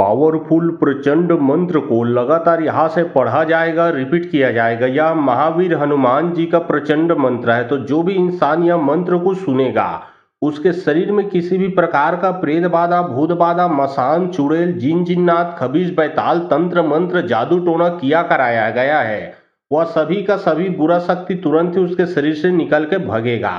Powerful प्रचंड मंत्र को लगातार यहाँ से पढ़ा जाएगा, रिपीट किया जाएगा। यह महावीर हनुमान जी का प्रचंड मंत्र है। तो जो भी इंसान यह मंत्र को सुनेगा, उसके शरीर में किसी भी प्रकार का प्रेत बाधा, भूत बाधा, मसान, चुड़ैल, जिन जिन्नात, खबीज, बैताल, तंत्र मंत्र, जादू टोना किया कराया गया है, वह सभी का सभी बुरा शक्ति तुरंत ही उसके शरीर से निकल के भगेगा।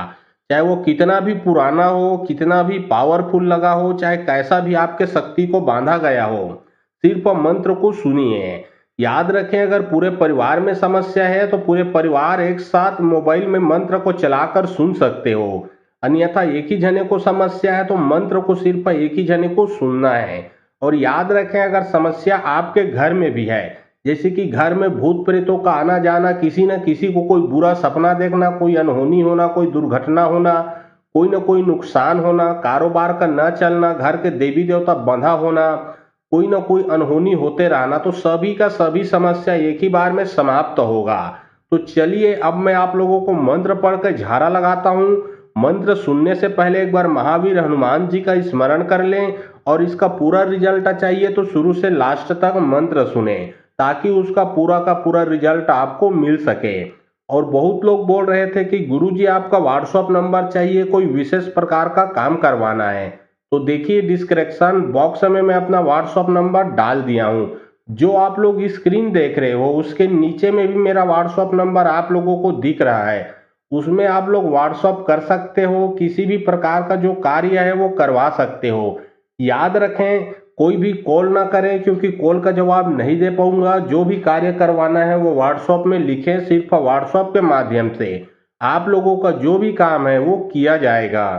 चाहे वो कितना भी पुराना हो, कितना भी पावरफुल लगा हो, चाहे कैसा भी आपके शक्ति को बांधा गया हो, सिर्फ मंत्र को सुनिए। याद रखें, अगर पूरे परिवार में समस्या है तो पूरे परिवार एक साथ मोबाइल में मंत्र को चलाकर सुन सकते हो। अन्यथा एक ही जने को समस्या है तो मंत्र को सिर्फ एक ही जने को सुनना है। और याद रखें, अगर समस्या आपके घर में भी है, जैसे कि घर में भूत प्रेतों का आना जाना, किसी न किसी को कोई बुरा सपना देखना, कोई अनहोनी होना, कोई दुर्घटना होना, कोई न कोई नुकसान होना, कारोबार का न चलना, घर के देवी देवता बंधा होना, कोई न कोई अनहोनी होते रहना, तो सभी का सभी समस्या एक ही बार में समाप्त होगा। तो चलिए अब मैं आप लोगों को मंत्र पढ़कर झाड़ा लगाता हूँ। मंत्र सुनने से पहले एक बार महावीर हनुमान जी का स्मरण कर लें, और इसका पूरा रिजल्ट चाहिए तो शुरू से लास्ट तक मंत्र सुने, ताकि उसका पूरा का पूरा रिजल्ट आपको मिल सके। और बहुत लोग बोल रहे थे कि गुरुजी आपका व्हाट्सएप नंबर चाहिए, कोई विशेष प्रकार का काम करवाना है। तो देखिए, डिस्क्रिप्शन बॉक्स में मैं अपना व्हाट्सएप नंबर डाल दिया हूँ। जो आप लोग स्क्रीन देख रहे हो उसके नीचे में भी मेरा व्हाट्सएप नंबर आप लोगों को दिख रहा है। उसमें आप लोग व्हाट्सएप कर सकते हो, किसी भी प्रकार का जो कार्य है वो करवा सकते हो। याद रखें, कोई भी कॉल ना करें, क्योंकि कॉल का जवाब नहीं दे पाऊंगा। जो भी कार्य करवाना है वो व्हाट्सएप में लिखें, सिर्फ व्हाट्सएप के माध्यम से आप लोगों का जो भी काम है वो किया जाएगा।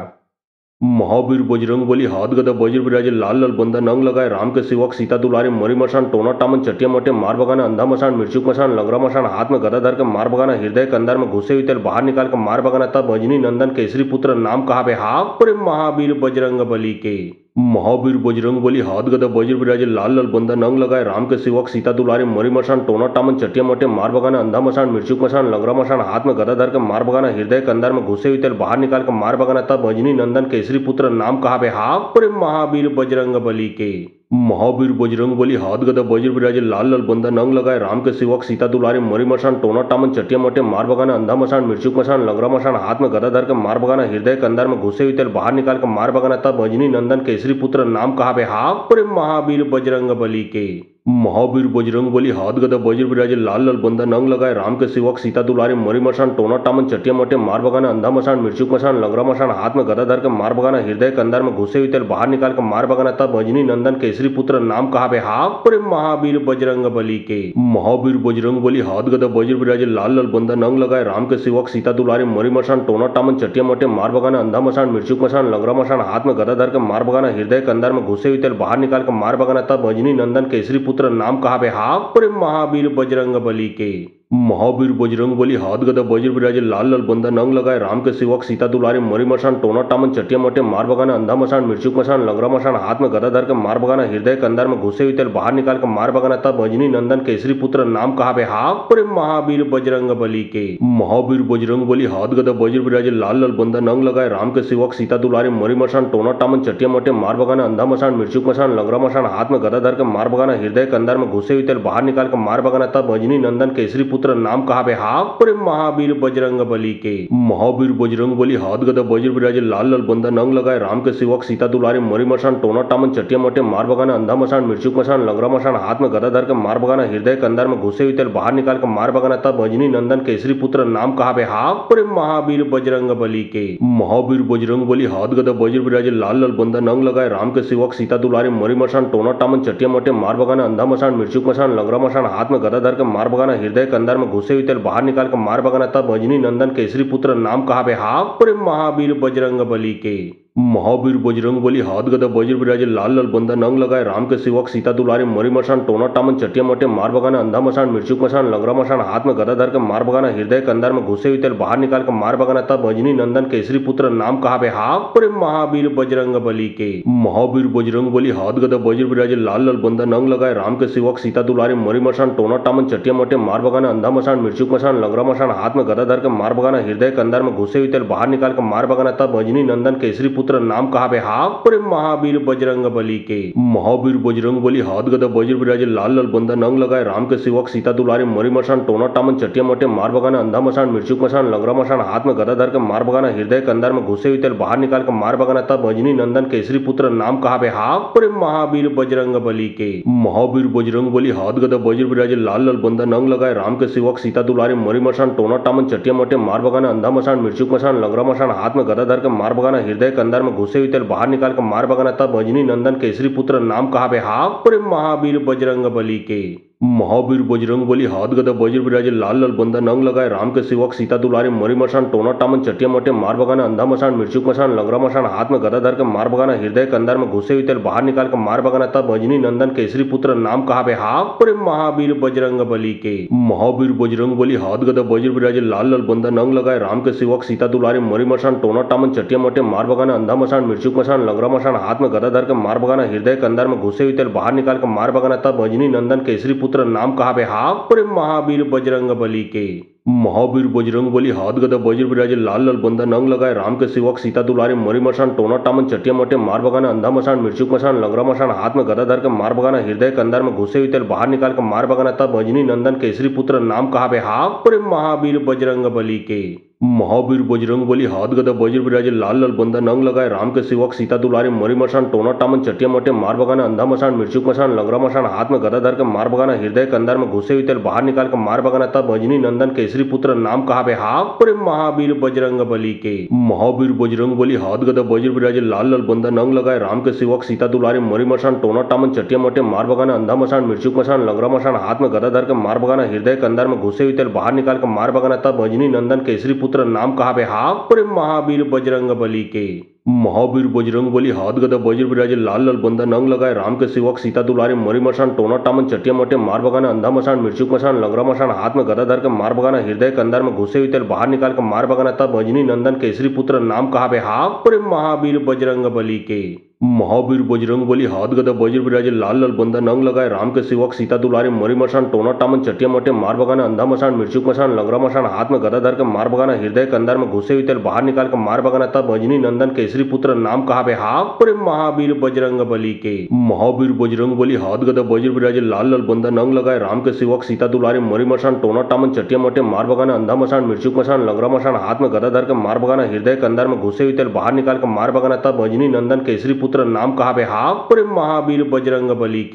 महावीर बजरंग बली हाथ गदा वज्र विराजे लाल लाल बंदा नंग लगाए राम के सेवक सीता दुलारे मरी मशान टोना टामन चटिया मटे मार बगाना अंधा मशान मिर्चुक मशान लंगरा मशान हाथ में गदा धर के मार बगाना हृदय के अंदर में घुसे हुए तेल बाहर निकाल कर मार बगाना तब अजनी नंदन केसरी पुत्र नाम कहा बे हाक पर महावीर बजरंग बली के। महावीर बजरंग बली हाथ गदा वज्र विराजे लाल लाल बंदा नंग लगाए राम के सेवक सीता दुलारे मरी मशान टोना टामन चटिया मटे मार बगाना अंधा मशान मिर्चुक मशान लंगरा मशान हाथ में गदा धर के मार बगाना हृदय के अंदर में घुसे हुए तेल बाहर निकाल कर मार बगाना तब अजनी नंदन केसरी पुत्र नाम कहा बे हाक पर महावीर बजरंग बली के। महावीर बजरंग बली हाथ गदा वज्र विराजे लाल लाल बंदा नंग लगाए राम के सेवक सीता दुलारे मरी मशान टोना टामन चटिया मटे मार बगाना अंधा मशान मिर्चुक मशान लंगरा मशान हाथ में गदा धर के मार बगाना हृदय के अंदर में घुसे हुए तेल बाहर निकाल कर मार बगाना तब अजनी नंदन केसरी पुत्र नाम कहा बे हाक पर महावीर बजरंग बली के। महावीर बजरंग बली हाथ गदा वज्र विराजे लाल लाल बंदा नंग लगाए राम के सेवक सीता दुलारे मरी मशान टोना टामन चटिया मटे मार बगाना अंधा मशान मिर्चुक मशान लंगरा मशान हाथ में गदा धर के मार बगाना हृदय के अंदर में घुसे हुए तेल बाहर निकाल कर मार बगाना तब अजनी नंदन केसरी पुत्र नाम कहा बे हाक पर महावीर बजरंग बली के। महावीर बजरंग बली हाथ गदा वज्र विराजे लाल लाल बंदा नंग लगाए राम के सेवक सीता दुलारे मरी मशान टोना टामन चटिया मटे मार बगाना अंधा मशान मिर्चुक मशान लंगरा मशान हाथ में गदा धर के मार बगाना हृदय के अंदर में घुसे हुए तेल बाहर निकाल कर मार बगाना तब अजनी नंदन केसरी पुत्र नाम कहा बे हाक पर महावीर बजरंग बली के। महावीर बजरंग बली हाथ गदा वज्र विराजे लाल लाल बंदा नंग लगाए राम के सेवक सीता दुलारे मरी मशान टोना टामन चटिया मटे मार बगाना अंधा मशान मिर्चुक मशान लंगरा मशान हाथ में गदा धर के मार बगाना हृदय के अंदर में घुसे हुए तेल बाहर निकाल कर मार बगाना तब अजनी नंदन केसरी पुत्र नाम कहा बे हाक पर महावीर बजरंग बली के। महावीर बजरंग बली हाथ गदा वज्र विराजे लाल लाल बंदा नंग लगाए राम के सेवक सीता दुलारे मरी मशान टोना टामन चटिया मटे मार बगाना अंधा मशान मिर्चुक मशान लंगरा मशान हाथ में गदा धर के मार बगाना हृदय के अंदर में घुसे हुए तेल बाहर निकाल कर मार बगाना तब अजनी नंदन केसरी पुत्र नाम कहा बे हाक पर महावीर बजरंग बली के। महावीर बजरंग बली हाथ गदा वज्र विराजे लाल लाल बंदा नंग लगाए राम के सेवक सीता दुलारे मरी मशान टोना टामन चटिया मटे मार बगाना अंधा मशान मिर्चुक मशान लंगरा मशान हाथ में गदा धर के मार बगाना हृदय के अंदर में घुसे हुए तेल बाहर निकाल कर मार बगाना तब अजनी नंदन केसरी पुत्र नाम कहा बे हाक पर महावीर बजरंग बली के। महावीर बजरंग बली हाथ गदा वज्र विराजे लाल लाल बंदा नंग लगाए राम के सेवक सीता दुलारे मरी मशान टोना टामन चटिया मटे मार बगाना अंधा मशान मिर्चुक मशान लंगरा मशान हाथ में गदा धर के मार बगाना हृदय के अंदर में घुसे हुए तेल बाहर निकाल कर मार बगाना तब अजनी नंदन केसरी पुत्र नाम कहा बे हाक पर महावीर बजरंग बली के। महावीर बजरंग बली हाथ गदा वज्र विराजे लाल लाल बंदा नंग लगाए राम के सेवक सीता दुलारे मरी मशान टोना टामन चटिया मटे मार बगाना अंधा मशान मिर्चुक मशान लंगरा मशान हाथ में गदा धर के मार बगाना हृदय के अंदर में घुसे हुए तेल बाहर निकाल कर मार बगाना तब अजनी नंदन केसरी पुत्र नाम कहा बे हाक पर महावीर बजरंग बली के। महावीर बजरंग बली हाथ गदा वज्र विराजे लाल लाल बंदा नंग लगाए राम के सेवक सीता दुलारे मरी मशान टोना टामन चटिया मटे मार बगाना अंधा मशान मिर्चुक मशान लंगरा मशान हाथ में गदा धर के मार बगाना हृदय के अंदर में घुसे हुए तेल बाहर निकाल कर मार बगाना तब अजनी नंदन केसरी पुत्र नाम कहावे हाक परे महावीर बजरंग बली के। महावीर बजरंग बली हाथ गदा वज्र विराजे लाल लाल बंधन अंग लगाए राम के सेवक सीता दुलारे मरी मशान टोना टामन चटिया मटे मार बगाना अंधा मशान मिर्चुक मशान लंगरा मशान हाथ में गदा धर के मार बगाना हृदय के अंदर में घुसे हुए तेल बाहर निकाल कर मार बगाना तब अजनी नंदन केसरी पुत्र नाम कहावे हाक परे महावीर बजरंग बली के। महावीर बजरंग बली हाथ गदा वज्र विराजे लाल लाल बंधन अंग लगाए राम के सेवक सीता दुलारे मरी मशान टोना टामन चटिया मटे मार बगाना अंधा मशान मिर्चुक मशान लंगरा मशान हाथ में गदा धर के मार बगाना हृदय के अंदर में घुसे हुए तेल बाहर निकाल कर मार बगाना तब अजनी नंदन केसरी पुत्र नाम कहावे हाक परे महावीर बजरंग बली के। महावीर बजरंग बली हाथ गदा वज्र विराजे लाल लाल बंधन अंग लगाए राम के सेवक सीता दुलारे मरी मशान टोना टामन चटिया मटे मार बगाना अंधा मशान मिर्चुक मशान लंगरा मशान हाथ में गदा धर के मार बगाना हृदय के अंदर में घुसे हुए तेल बाहर निकाल कर मार बगाना तब अजनी नंदन केसरी पुत्र नाम कहावे हाक परे महावीर बजरंग बली के। महावीर बजरंग बली हाथ गदा वज्र विराजे लाल लाल बंधन अंग लगाए राम के सेवक सीता दुलारे मरी मशान टोना टामन चटिया मटे मार बगाना अंधा मशान मिर्चुक मशान लंगरा मशान हाथ में गदा धर के मार बगाना हृदय के अंदर में घुसे हुए तेल बाहर निकाल कर मार बगाना तब अजनी नंदन केसरी पुत्र नाम कहावे हाक परे महावीर बजरंग बली के। महावीर बजरंग बली हाथ गदा वज्र विराजे लाल लाल बंधन अंग लगाए राम के सेवक सीता दुलारे मरी मशान टोना टामन चटिया मटे मार बगाना अंधा मशान मिर्चुक मशान लंगरा मशान हाथ में गदा धर के मार बगाना हृदय के अंदर में घुसे हुए तेल बाहर निकाल कर मार बगाना तब अजनी नंदन केसरी पुत्र नाम कहावे हाक परे महावीर बजरंग बली के। महावीर बजरंग बली हाथ गदा वज्र विराजे लाल लाल बंधन अंग लगाए राम के सेवक सीता दुलारे मरी मशान टोना टामन चटिया मटे मार बगाना अंधा मशान मिर्चुक मशान लंगरा मशान हाथ में गदा धर के मार बगाना हृदय के अंदर में घुसे हुए तेल बाहर निकाल कर मार बगाना तब अजनी नंदन केसरी पुत्र नाम कहावे हाक परे महावीर बजरंग बली के। महावीर बजरंग बली हाथ गदा वज्र विराजे लाल लाल बंधन अंग लगाए राम के सेवक सीता दुलारे मरी मशान टोना टामन चटिया मटे मार बगाना अंधा मशान मिर्चुक मशान लंगरा मशान हाथ में गदा धर के मार बगाना हृदय के अंदर में घुसे हुए तेल बाहर निकाल कर मार बगाना तब अजनी नंदन केसरी पुत्र नाम कहावे हाक परे महावीर बजरंग बली के। महावीर बजरंग बली हाथ गदा वज्र विराजे लाल लाल बंधन अंग लगाए राम के सेवक सीता दुलारे मरी मशान टोना टामन चटिया मटे मार बगाना अंधा मशान मिर्चुक मशान लंगरा मशान हाथ में गदा धर के मार बगाना हृदय के अंदर में घुसे हुए तेल बाहर निकाल कर मार बगाना तब अजनी नंदन केसरी पुत्र नाम कहावे हाक परे महावीर बजरंग बली के। महावीर बजरंग बली हाथ गदा वज्र विराजे लाल लाल बंधन अंग लगाए राम के सेवक सीता दुलारे मरी मशान टोना टामन चटिया मटे मार बगाना अंधा मशान मिर्चुक मशान लंगरा मशान हाथ में गदा धर के मार बगाना हृदय के अंदर में घुसे हुए तेल बाहर निकाल कर मार बगाना तब अजनी नंदन केसरी पुत्र नाम कहावे हाक परे महावीर बजरंग बली के। महावीर बजरंग बली हाथ गदा वज्र विराजे लाल लाल बंधन अंग लगाए राम के सेवक सीता दुलारे मरी मशान टोना टामन चटिया मटे मार बगाना अंधा मशान मिर्चुक मशान लंगरा मशान हाथ में गदा धर के मार बगाना हृदय के अंदर में घुसे हुए तेल बाहर निकाल कर मार बगाना तब अजनी नंदन केसरी पुत्र नाम कहावे हाक परे महावीर बजरंग बली के।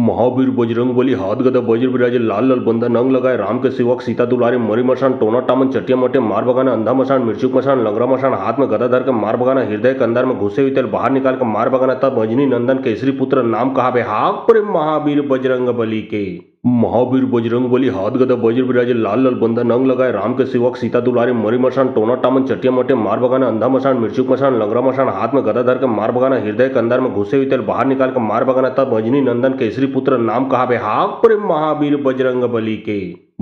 महावीर बजरंग बली हाथ गदा वज्र विराजे लाल लाल बंधन अंग लगाए राम के सेवक सीता दुलारे मरी मशान टोना टामन चटिया मटे मार बगाना अंधा मशान मिर्चुक मशान लंगरा मशान हाथ में गदा धर के मार बगाना हृदय के अंदर में घुसे हुए तेल बाहर निकाल कर मार बगाना तब अजनी नंदन केसरी पुत्र नाम कहावे हाक परे महावीर बजरंग बली के। महावीर बजरंग बली हाथ गदा वज्र विराजे लाल लाल बंधन अंग लगाए राम के सेवक सीता दुलारे मरी मशान टोना टामन चटिया मटे मार बगाना अंधा मशान मिर्चुक मशान लंगरा मशान हाथ में गदा धर के मार बगाना हृदय के अंदर में घुसे हुए तेल बाहर निकाल कर मार बगाना तब अजनी नंदन केसरी पुत्र नाम कहावे हाक परे महावीर बजरंग बली के।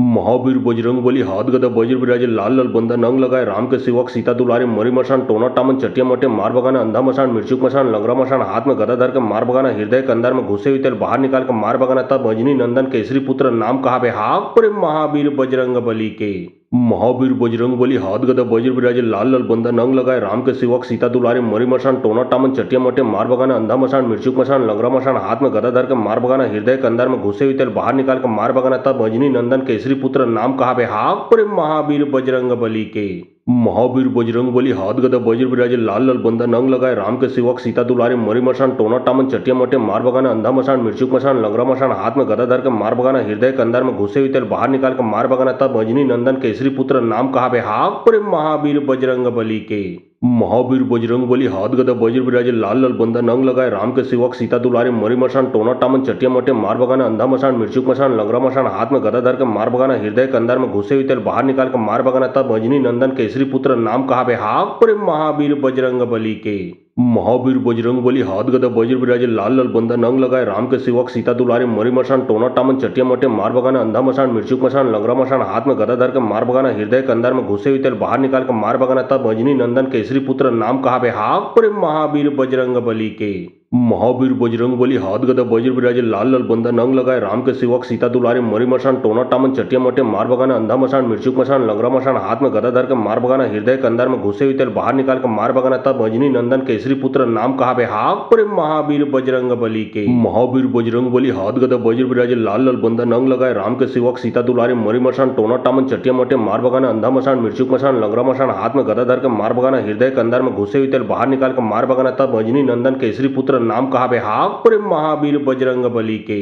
महावीर बजरंग बली हाथ गदा वज्र विराजे लाल लाल बंधन अंग लगाए राम के सेवक सीता दुलारे मरी मशान टोना टामन चटिया मटे मार बगाना अंधा मशान मिर्चुक मशान लंगरा मशान हाथ में गदा धर के मार बगाना हृदय के अंदर में घुसे हुए तेल बाहर निकाल कर मार बगाना तब अजनी नंदन केसरी पुत्र नाम कहावे हाक परे महावीर बजरंग बली के। महावीर बजरंग बली हाथ गदा वज्र विराजे लाल लाल बंधन अंग लगाए राम के सेवक सीता दुलारे मरी मशान टोना टामन चटिया मटे मार बगाना अंधा मशान मिर्चुक मशान लंगरा मशान हाथ में गदा धर के मार बगाना हृदय के अंदर में घुसे हुए तेल बाहर निकाल कर मार बगाना तब अजनी नंदन केसरी पुत्र नाम कहावे हाक परे महावीर बजरंग बली के। महावीर बजरंग बली हाथ गदा वज्र विराजे लाल लाल बंधन अंग लगाए राम के सेवक सीता दुलारे मरी मशान टोना टामन चटिया मटे मार बगाना अंधा मशान मिर्चुक मशान लंगरा मशान हाथ में गदा धर के मार बगाना हृदय के अंदर में घुसे हुए तेल बाहर निकाल कर मार बगाना तब अजनी नंदन केसरी पुत्र नाम कहावे हाक परे महावीर बजरंग बली के। महावीर बजरंग बली हाथ गदा वज्र विराजे लाल लाल बंधन अंग लगाए राम के सेवक सीता दुलारे मरी मशान टोना टामन चटिया मटे मार बगाना अंधा मशान मिर्चुक मशान लंगरा मशान हाथ में गदा धर के मार बगाना हृदय के अंदर में घुसे हुए तेल बाहर निकाल कर मार बगाना तब अजनी नंदन केसरी पुत्र नाम कहावे हाक परे महावीर बजरंग बली के। महावीर बजरंग बली हाथ गदा वज्र विराजे लाल लाल बंधन अंग लगाए राम के सेवक सीता दुलारे मरी मशान टोना टामन चटिया मटे मार बगाना अंधा मशान मिर्चुक मशान लंगरा मशान हाथ में गदा धर के मार बगाना हृदय के अंदर में घुसे हुए तेल बाहर निकाल कर मार बगाना तब अजनी नंदन केसरी पुत्र नाम कहावे हाक परे महावीर बजरंग बली के। महावीर बजरंग बली हाथ गदा वज्र विराजे लाल लाल बंदा नंग लगाए राम के सेवक सीता दुलारे मरी मशान टोना टामन चटिया मटे मार बगाना अंधा मशान मिर्चुक मशान लंगरा मशान हाथ में गदा धर के मार बगाना हृदय के अंदर में घुसे हुए तेल बाहर निकाल कर मार बगाना तब अजनी नंदन केसरी पुत्र नाम कहा बे हाक पर महावीर बजरंग बली के महावीर बजरंग बली हाथ गदा वज्र विराजे लाल लाल बंदा नंग लगाए राम के सेवक सीता दुलारे मरी मशान टोना टामन चटिया मटे मार बगाना अंधा मशान मिर्चुक मशान लंगरा मशान हाथ में गदा धर के मार बगाना हृदय के अंदर में घुसे हुए तेल बाहर निकाल कर मार बगाना तब अजनी नंदन केसरी पुत्र नाम कहा बे हाक पर महावीर बजरंग बली के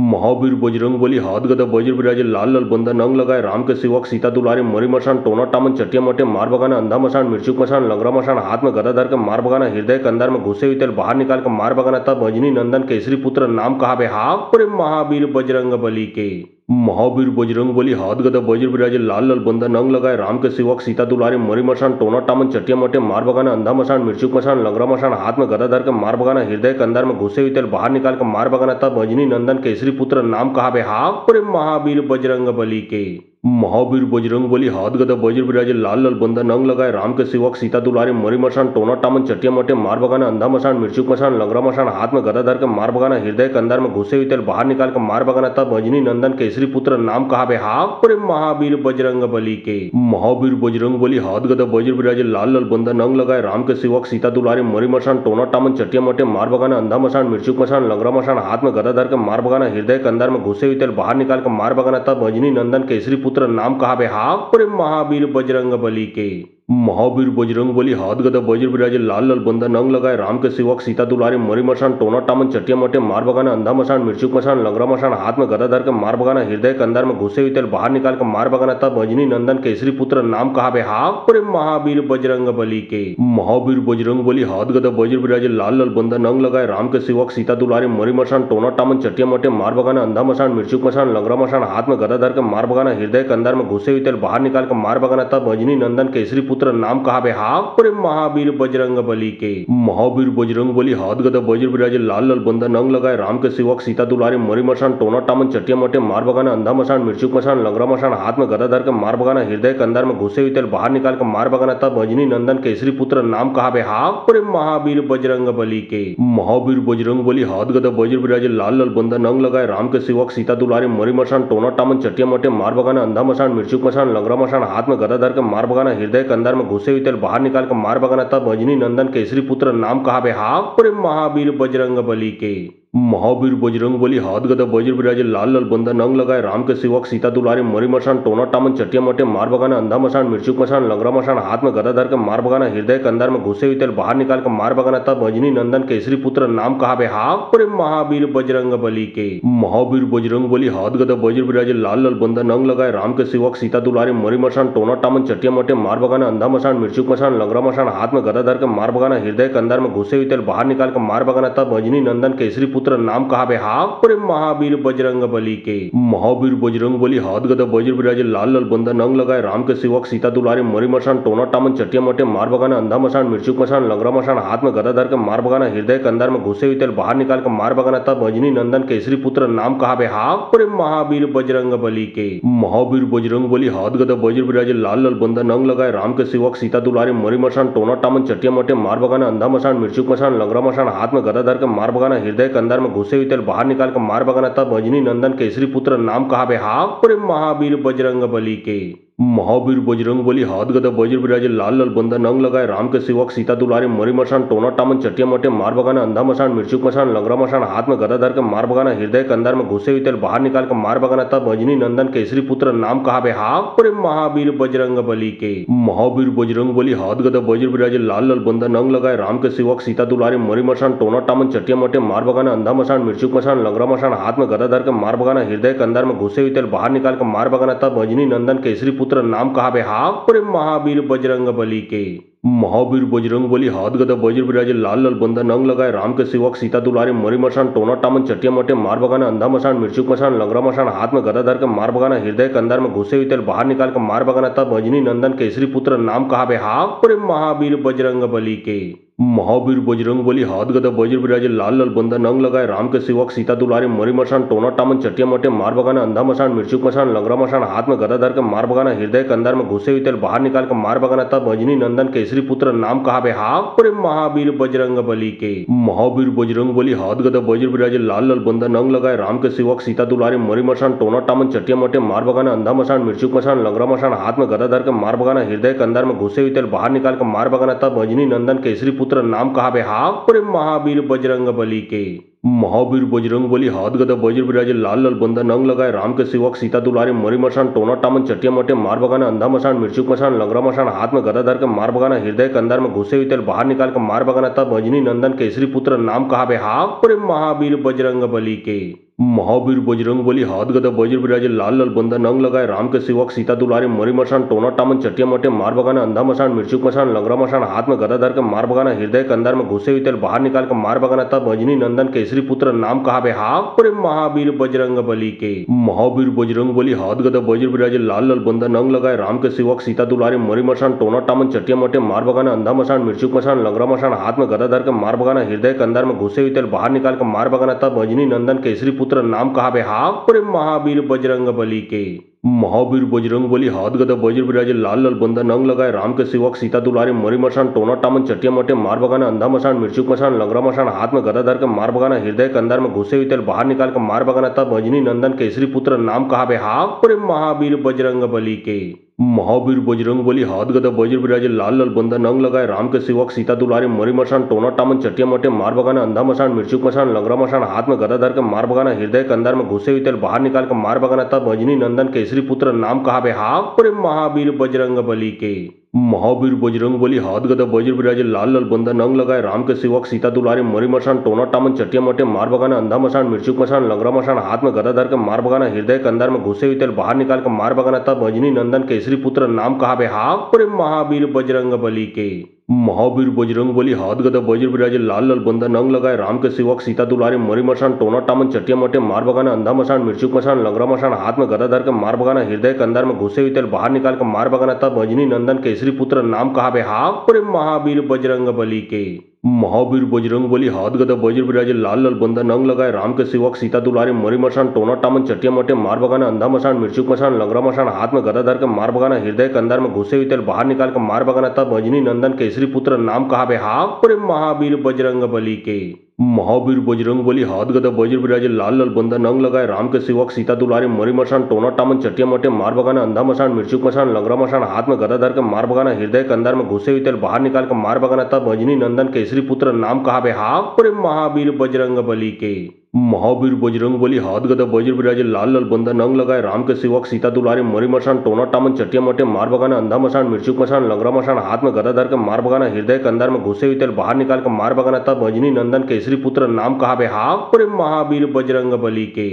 महावीर बजरंग बली हाथ गदा वज्र विराजे लाल लाल बंदा नंग लगाए राम के सेवक सीता दुलारे मरी मशान टोना टामन चटिया मटे मार बगाना अंधा मशान मिर्चुक मशान लंगरा मशान हाथ में गदा धर के मार बगाना हृदय के अंदर में घुसे हुए तेल बाहर निकाल कर मार बगाना तब अजनी नंदन केसरी पुत्र नाम कहा बे हाक पर महावीर बजरंग बली के महावीर बजरंग बली हाथ गदा वज्र विराजे लाल लाल बंदा नंग लगाए राम के सेवक सीता दुलारे मरी मशान टोना टामन चटिया मटे मार बगाना अंधा मशान मिर्चुक मशान लंगरा मशान हाथ में गदा धर के मार बगाना हृदय के अंदर में घुसे हुए तेल बाहर निकाल कर मार बगाना तब अजनी नंदन केसरी पुत्र नाम कहा बे हाक पर महावीर बजरंग बली के महावीर बजरंग बली हाथ गदा वज्र विराजे लाल लाल बंदा नंग लगाए राम के सेवक सीता दुलारे मरी मशान टोना टामन चटिया मटे मार बगाना अंधा मशान मिर्चुक मशान लंगरा मशान हाथ में गदा धर के मार बगाना हृदय के अंदर में घुसे हुए तेल बाहर निकाल कर मार बगाना तब अजनी नंदन केसरी पुत्र नाम कहा बे हाक पर महावीर बजरंग बली के महावीर बजरंग बली हाथ गदा वज्र विराजे लाल लाल बंदा नंग लगाए राम के सेवक सीता दुलारे मरी मशान टोना टामन चटिया मटे मार बगाना अंधा मशान मिर्चुक मशान लंगरा मशान हाथ में गदा धर के मार बगाना हृदय के अंदर में घुसे हुए तेल बाहर निकाल कर मार बगाना तब अजनी नंदन केसरी पुत्र नाम कहा बे हाक पर महावीर बजरंग बली के महावीर बजरंग बली हाथ गदा वज्र विराजे लाल लाल बंदा नंग लगाए राम के सेवक सीता दुलारे मरी मशान टोना टामन चटिया मटे मार बगाना अंधा मशान मिर्चुक मशान लंगरा मशान हाथ में गदा धर के मार बगाना हृदय के अंदर में घुसे हुए तेल बाहर निकाल कर मार बगाना तब अजनी नंदन केसरी पुत्र नाम कहा बे हाक पर महावीर बजरंग बली के महावीर बजरंग बली हाथ गदा वज्र विराजे लाल लाल बंदा नंग लगाए राम के सेवक सीता दुलारे मरी मशान टोना टामन चटिया मटे मार बगाना अंधा मशान मिर्चुक मशान लंगरा मशान हाथ में गदा धर के मार बगाना हृदय के अंदर में घुसे हुए तेल बाहर निकाल कर मार बगाना तब अजनी नंदन केसरी पुत्र नाम कहा बे हाक पर महावीर बजरंग बली के महावीर बजरंग बली हाथ गदा वज्र विराजे लाल लाल बंदा नंग लगाए राम के सेवक सीता दुलारे मरी मशान टोना टामन चटिया मटे मार बगाना अंधा मशान मिर्चुक मशान लंगरा मशान हाथ में गदा धर के मार बगाना हृदय के अंदर में घुसे हुए तेल बाहर निकाल कर मार बगाना तब अजनी नंदन केसरी पुत्र नाम कहा बे हाक पर महावीर बजरंग बली के महावीर बजरंग बली हाथ गदा वज्र विराजे लाल लाल बंदा नंग लगाए राम के सेवक सीता दुलारे मरी मशान टोना टामन चटिया मटे मार बगाना अंधा मशान मिर्चुक मशान लंगरा मशान हाथ में गदा धर के मार बगाना हृदय के अंदर में घुसे हुए तेल बाहर निकाल कर मार बगाना तब अजनी नंदन केसरी पुत्र नाम कहा बे हाक पर महावीर बजरंग बली के महावीर बजरंग बली हाथ गदा वज्र विराजे लाल लाल बंदा नंग लगाए राम के सेवक सीता दुलारे मरी मशान टोना टामन चटिया मटे मार बगाना अंधा मशान मिर्चुक मशान लंगरा मशान हाथ में गदा धर के मार बगाना हृदय के अंदर में घुसे हुए तेल बाहर निकाल कर मार बगाना तब अजनी नंदन केसरी पुत्र नाम कहा बे हाक पर महावीर बजरंग बली के महावीर बजरंग बली हाथ गदा वज्र विराजे लाल लाल बंदा नंग लगाए राम के सेवक सीता दुलारे मरी मशान टोना टामन चटिया मटे मार बगाना अंधा मशान मिर्चुक मशान लंगरा मशान हाथ में गदा धर के मार बगाना हृदय के अंदर में घुसे हुए तेल बाहर निकाल कर मार बगाना तब अजनी नंदन केसरी पुत्र नाम कहा बे हाक पर महावीर बजरंग बली के महावीर बजरंग बली हाथ गदा वज्र विराजे लाल लाल बंदा नंग लगाए राम के सेवक सीता दुलारे मरी मशान टोना टामन चटिया मटे मार बगाना अंधा मशान मिर्चुक मशान लंगरा मशान हाथ में गदा धर के मार बगाना हृदय के अंदर में घुसे हुए तेल बाहर निकाल कर मार बगाना तब अजनी नंदन केसरी पुत्र नाम कहा बे हाक पर महावीर बजरंग बली के महावीर बजरंग बली हाथ गदा वज्र विराजे लाल लाल बंदा नंग लगाए राम के सेवक सीता दुलारे मरी मशान टोना टामन चटिया मटे मार बगाना अंधा मशान मिर्चुक मशान लंगरा मशान हाथ में गदा धर के मार बगाना हृदय के अंदर में घुसे हुए तेल बाहर निकाल कर मार बगाना तब अजनी नंदन केसरी पुत्र नाम कहा बे हाक पर महावीर बजरंग बली के महावीर बजरंग बली हाथ गदा वज्र विराजे लाल लाल बंदा नंग लगाए राम के सेवक सीता दुलारे मरी मशान टोना टामन चटिया मटे मार बगाना अंधा मशान मिर्चुक मशान लंगरा मशान हाथ में गदा धर के मार बगाना हृदय के अंदर में घुसे हुए तेल बाहर निकाल कर मार बगाना तब अजनी नंदन केसरी पुत्र नाम कहा बे हाक पर महावीर बजरंग बली के महावीर बजरंग बली हाथ गदा वज्र विराजे लाल लाल बंदा नंग लगाए राम के सेवक सीता दुलारे मरी मशान टोना टामन चटिया मटे मार बगाना अंधा मशान मिर्चुक मशान लंगरा मशान हाथ में गदा धर के मार बगाना हृदय के अंदर में घुसे हुए तेल बाहर निकाल कर मार बगाना तब अजनी नंदन केसरी पुत्र नाम कहा बे हाक पर महावीर बजरंग बली के महावीर बजरंग बली हाथ गदा वज्र विराजे लाल लाल बंदा नंग लगाए राम के सेवक सीता दुलारे मरी मशान टोना टामन चटिया मटे मार बगाना अंधा मशान मिर्चुक मशान लंगरा मशान हाथ में गदा धर के मार बगाना हृदय के अंदर में घुसे हुए तेल बाहर निकाल कर मार बगाना तब अजनी नंदन केसरी पुत्र नाम कहा बे हाक पर महावीर बजरंग बली के महावीर बजरंगबली हाथ गदा वज्र विराजे लाल लाल बंदा नंग लगाए राम के सेवक सीता दुलारे मरी मशान टोना टामन चटिया मटे मार बगाना अंधा मशान मिर्चुक मशान लंगरा मशान हाथ में गदा धर के मार बगाना हृदय के अंदर में घुसे हुए तेल बाहर निकाल कर मार बगाना तब अजनी नंदन केसरी पुत्र नाम कहा बे हाक पर महावीर बजरंग बली के। महावीर बजरंग बली हाथ गदा वज्र विराजे लाल लाल बंदा नंग लगाए राम के सेवक सीता दुलारे मरी मशान टोना टामन चटिया मटे मार बगाना अंधा मशान मिर्चुक मशान लंगरा मशान हाथ में गदा धर के मार बगाना हृदय के अंदर में घुसे हुए तेल बाहर निकाल कर मार बगाना तब अजनी नंदन केसरी पुत्र नाम कहा बे हाक पर महावीर बजरंग बली के। महावीर बजरंग बली हाथ गदा वज्र विराजे लाल लाल बंदा नंग लगाए राम के सेवक सीता दुलारे मरी मशान टोना टामन चटिया मटे मार बगाना अंधा मशान मिर्चुक मशान लंगरा मशान हाथ में गदा धर के मार बगाना हृदय के अंदर में घुसे हुए तेल बाहर निकाल कर मार बगाना तब अजनी नंदन केसरी पुत्र नाम कहा बे हाक पर महावीर बजरंग बली के। महावीर बजरंग बली हाथ गदा वज्र विराजे लाल लाल बंदा नंग लगाए राम के सेवक सीता दुलारे मरी मशान टोना टामन चटिया मटे मार बगाना अंधा मशान मिर्चुक मशान लंगरा मशान हाथ में गदा धर के मार बगाना हृदय के अंदर में घुसे हुए तेल बाहर निकाल कर मार बगाना तब अजनी नंदन केसरी पुत्र नाम कहा बे हाक पर महावीर बजरंग बली के। महावीर बजरंग बली हाथ गदा वज्र विराजे लाल लाल बंदा नंग लगाए राम के सेवक सीता दुलारे मरी मशान टोना टामन चटिया मटे मार बगाना अंधा मशान मिर्चुक मशान लंगरा मशान हाथ में गदा धर के मार बगाना हृदय के अंदर में घुसे हुए तेल बाहर निकाल कर मार बगाना तब अजनी नंदन केसरी पुत्र नाम कहा बे हाक पर महावीर बजरंग बली के। महावीर बजरंग बली हाथ गदा वज्र विराजे लाल लाल बंदा नंग लगाए राम के सेवक सीता दुलारे मरी मशान टोना टामन चटिया मटे मार बगाना अंधा मशान मिर्चुक मशान लंगरा मशान हाथ में गदा धर के मार बगाना हृदय के अंदर में घुसे हुए तेल बाहर निकाल कर मार बगाना तब अजनी नंदन केसरी पुत्र नाम कहा बे हाक पर महावीर बजरंग बली के। महावीर बजरंग बली हाथ गदा वज्र विराजे लाल लाल बंदा नंग लगाए राम के सेवक सीता दुलारे मरी मशान टोना टामन चटिया मटे मार बगाना अंधा मशान मिर्चुक मशान लंगरा मशान हाथ में गदा धर के मार बगाना हृदय के अंदर में घुसे हुए तेल बाहर निकाल कर मार बगाना तब अजनी नंदन केसरी पुत्र नाम कहा बे हाक पर महावीर बजरंग बली के। महावीर बजरंग बली हाथ गदा वज्र विराजे लाल लाल बंदा नंग लगाए राम के सेवक सीता दुलारे मरी मशान टोना टामन चटिया मटे मार बगाना अंधा मशान मिर्चुक मशान लंगरा मशान हाथ में गदा धर के मार बगाना हृदय के अंदर में घुसे हुए तेल बाहर निकाल कर मार बगाना तब अजनी नंदन केसरी पुत्र नाम कहा बे हाक पर महावीर बजरंग बली के। महावीर बजरंग बली हाथ गदा वज्र विराजे लाल लाल बंदा नंग लगाए राम के सेवक सीता दुलारे मरी मशान टोना टामन चटिया मटे मार बगाना अंधा मशान मिर्चुक मशान लंगरा मशान हाथ में गदा धर के मार बगाना हृदय के अंदर में घुसे हुए तेल बाहर निकाल कर मार बगाना तब अजनी नंदन केसरी पुत्र नाम कहा बे हाक पर महावीर बजरंग बली के। महावीर बजरंग बली हाथ गदा वज्र विराजे लाल लाल बंदा नंग लगाए राम के सेवक सीता दुलारे मरी मशान टोना टामन चटिया मटे मार बगाना अंधा मशान मिर्चुक मशान लंगरा मशान हाथ में गदा धर के मार बगाना हृदय के अंदर में घुसे हुए तेल बाहर निकाल कर मार बगाना तब अजनी नंदन केसरी पुत्र नाम कहा बे हाक पर महावीर बजरंग बली के। महावीर बजरंग बली हाथ गदा वज्र विराजे लाल लाल बंदा नंग लगाए राम के सेवक सीता दुलारे मरी मशान टोना टामन चटिया मटे मार बगाना अंधा मशान मिर्चुक मशान लंगरा मशान हाथ में गदा धर के मार बगाना हृदय के अंदर में घुसे हुए तेल बाहर निकाल कर मार बगाना तब अजनी नंदन केसरी पुत्र नाम कहा बे हाक पर महावीर बजरंग बली के। महावीर बजरंग बली हाथ गदा वज्र विराजे लाल लाल बंदा नंग लगाए राम के सेवक सीता दुलारे मरी मशान टोना टामन चटिया मटे मार बगाना अंधा मशान मिर्चुक मशान लंगरा मशान हाथ में गदा धर के मार बगाना हृदय के अंदर में घुसे हुए तेल बाहर निकाल कर मार बगाना तब अजनी नंदन केसरी पुत्र नाम कहा बे हाक पर महावीर बजरंग बली के।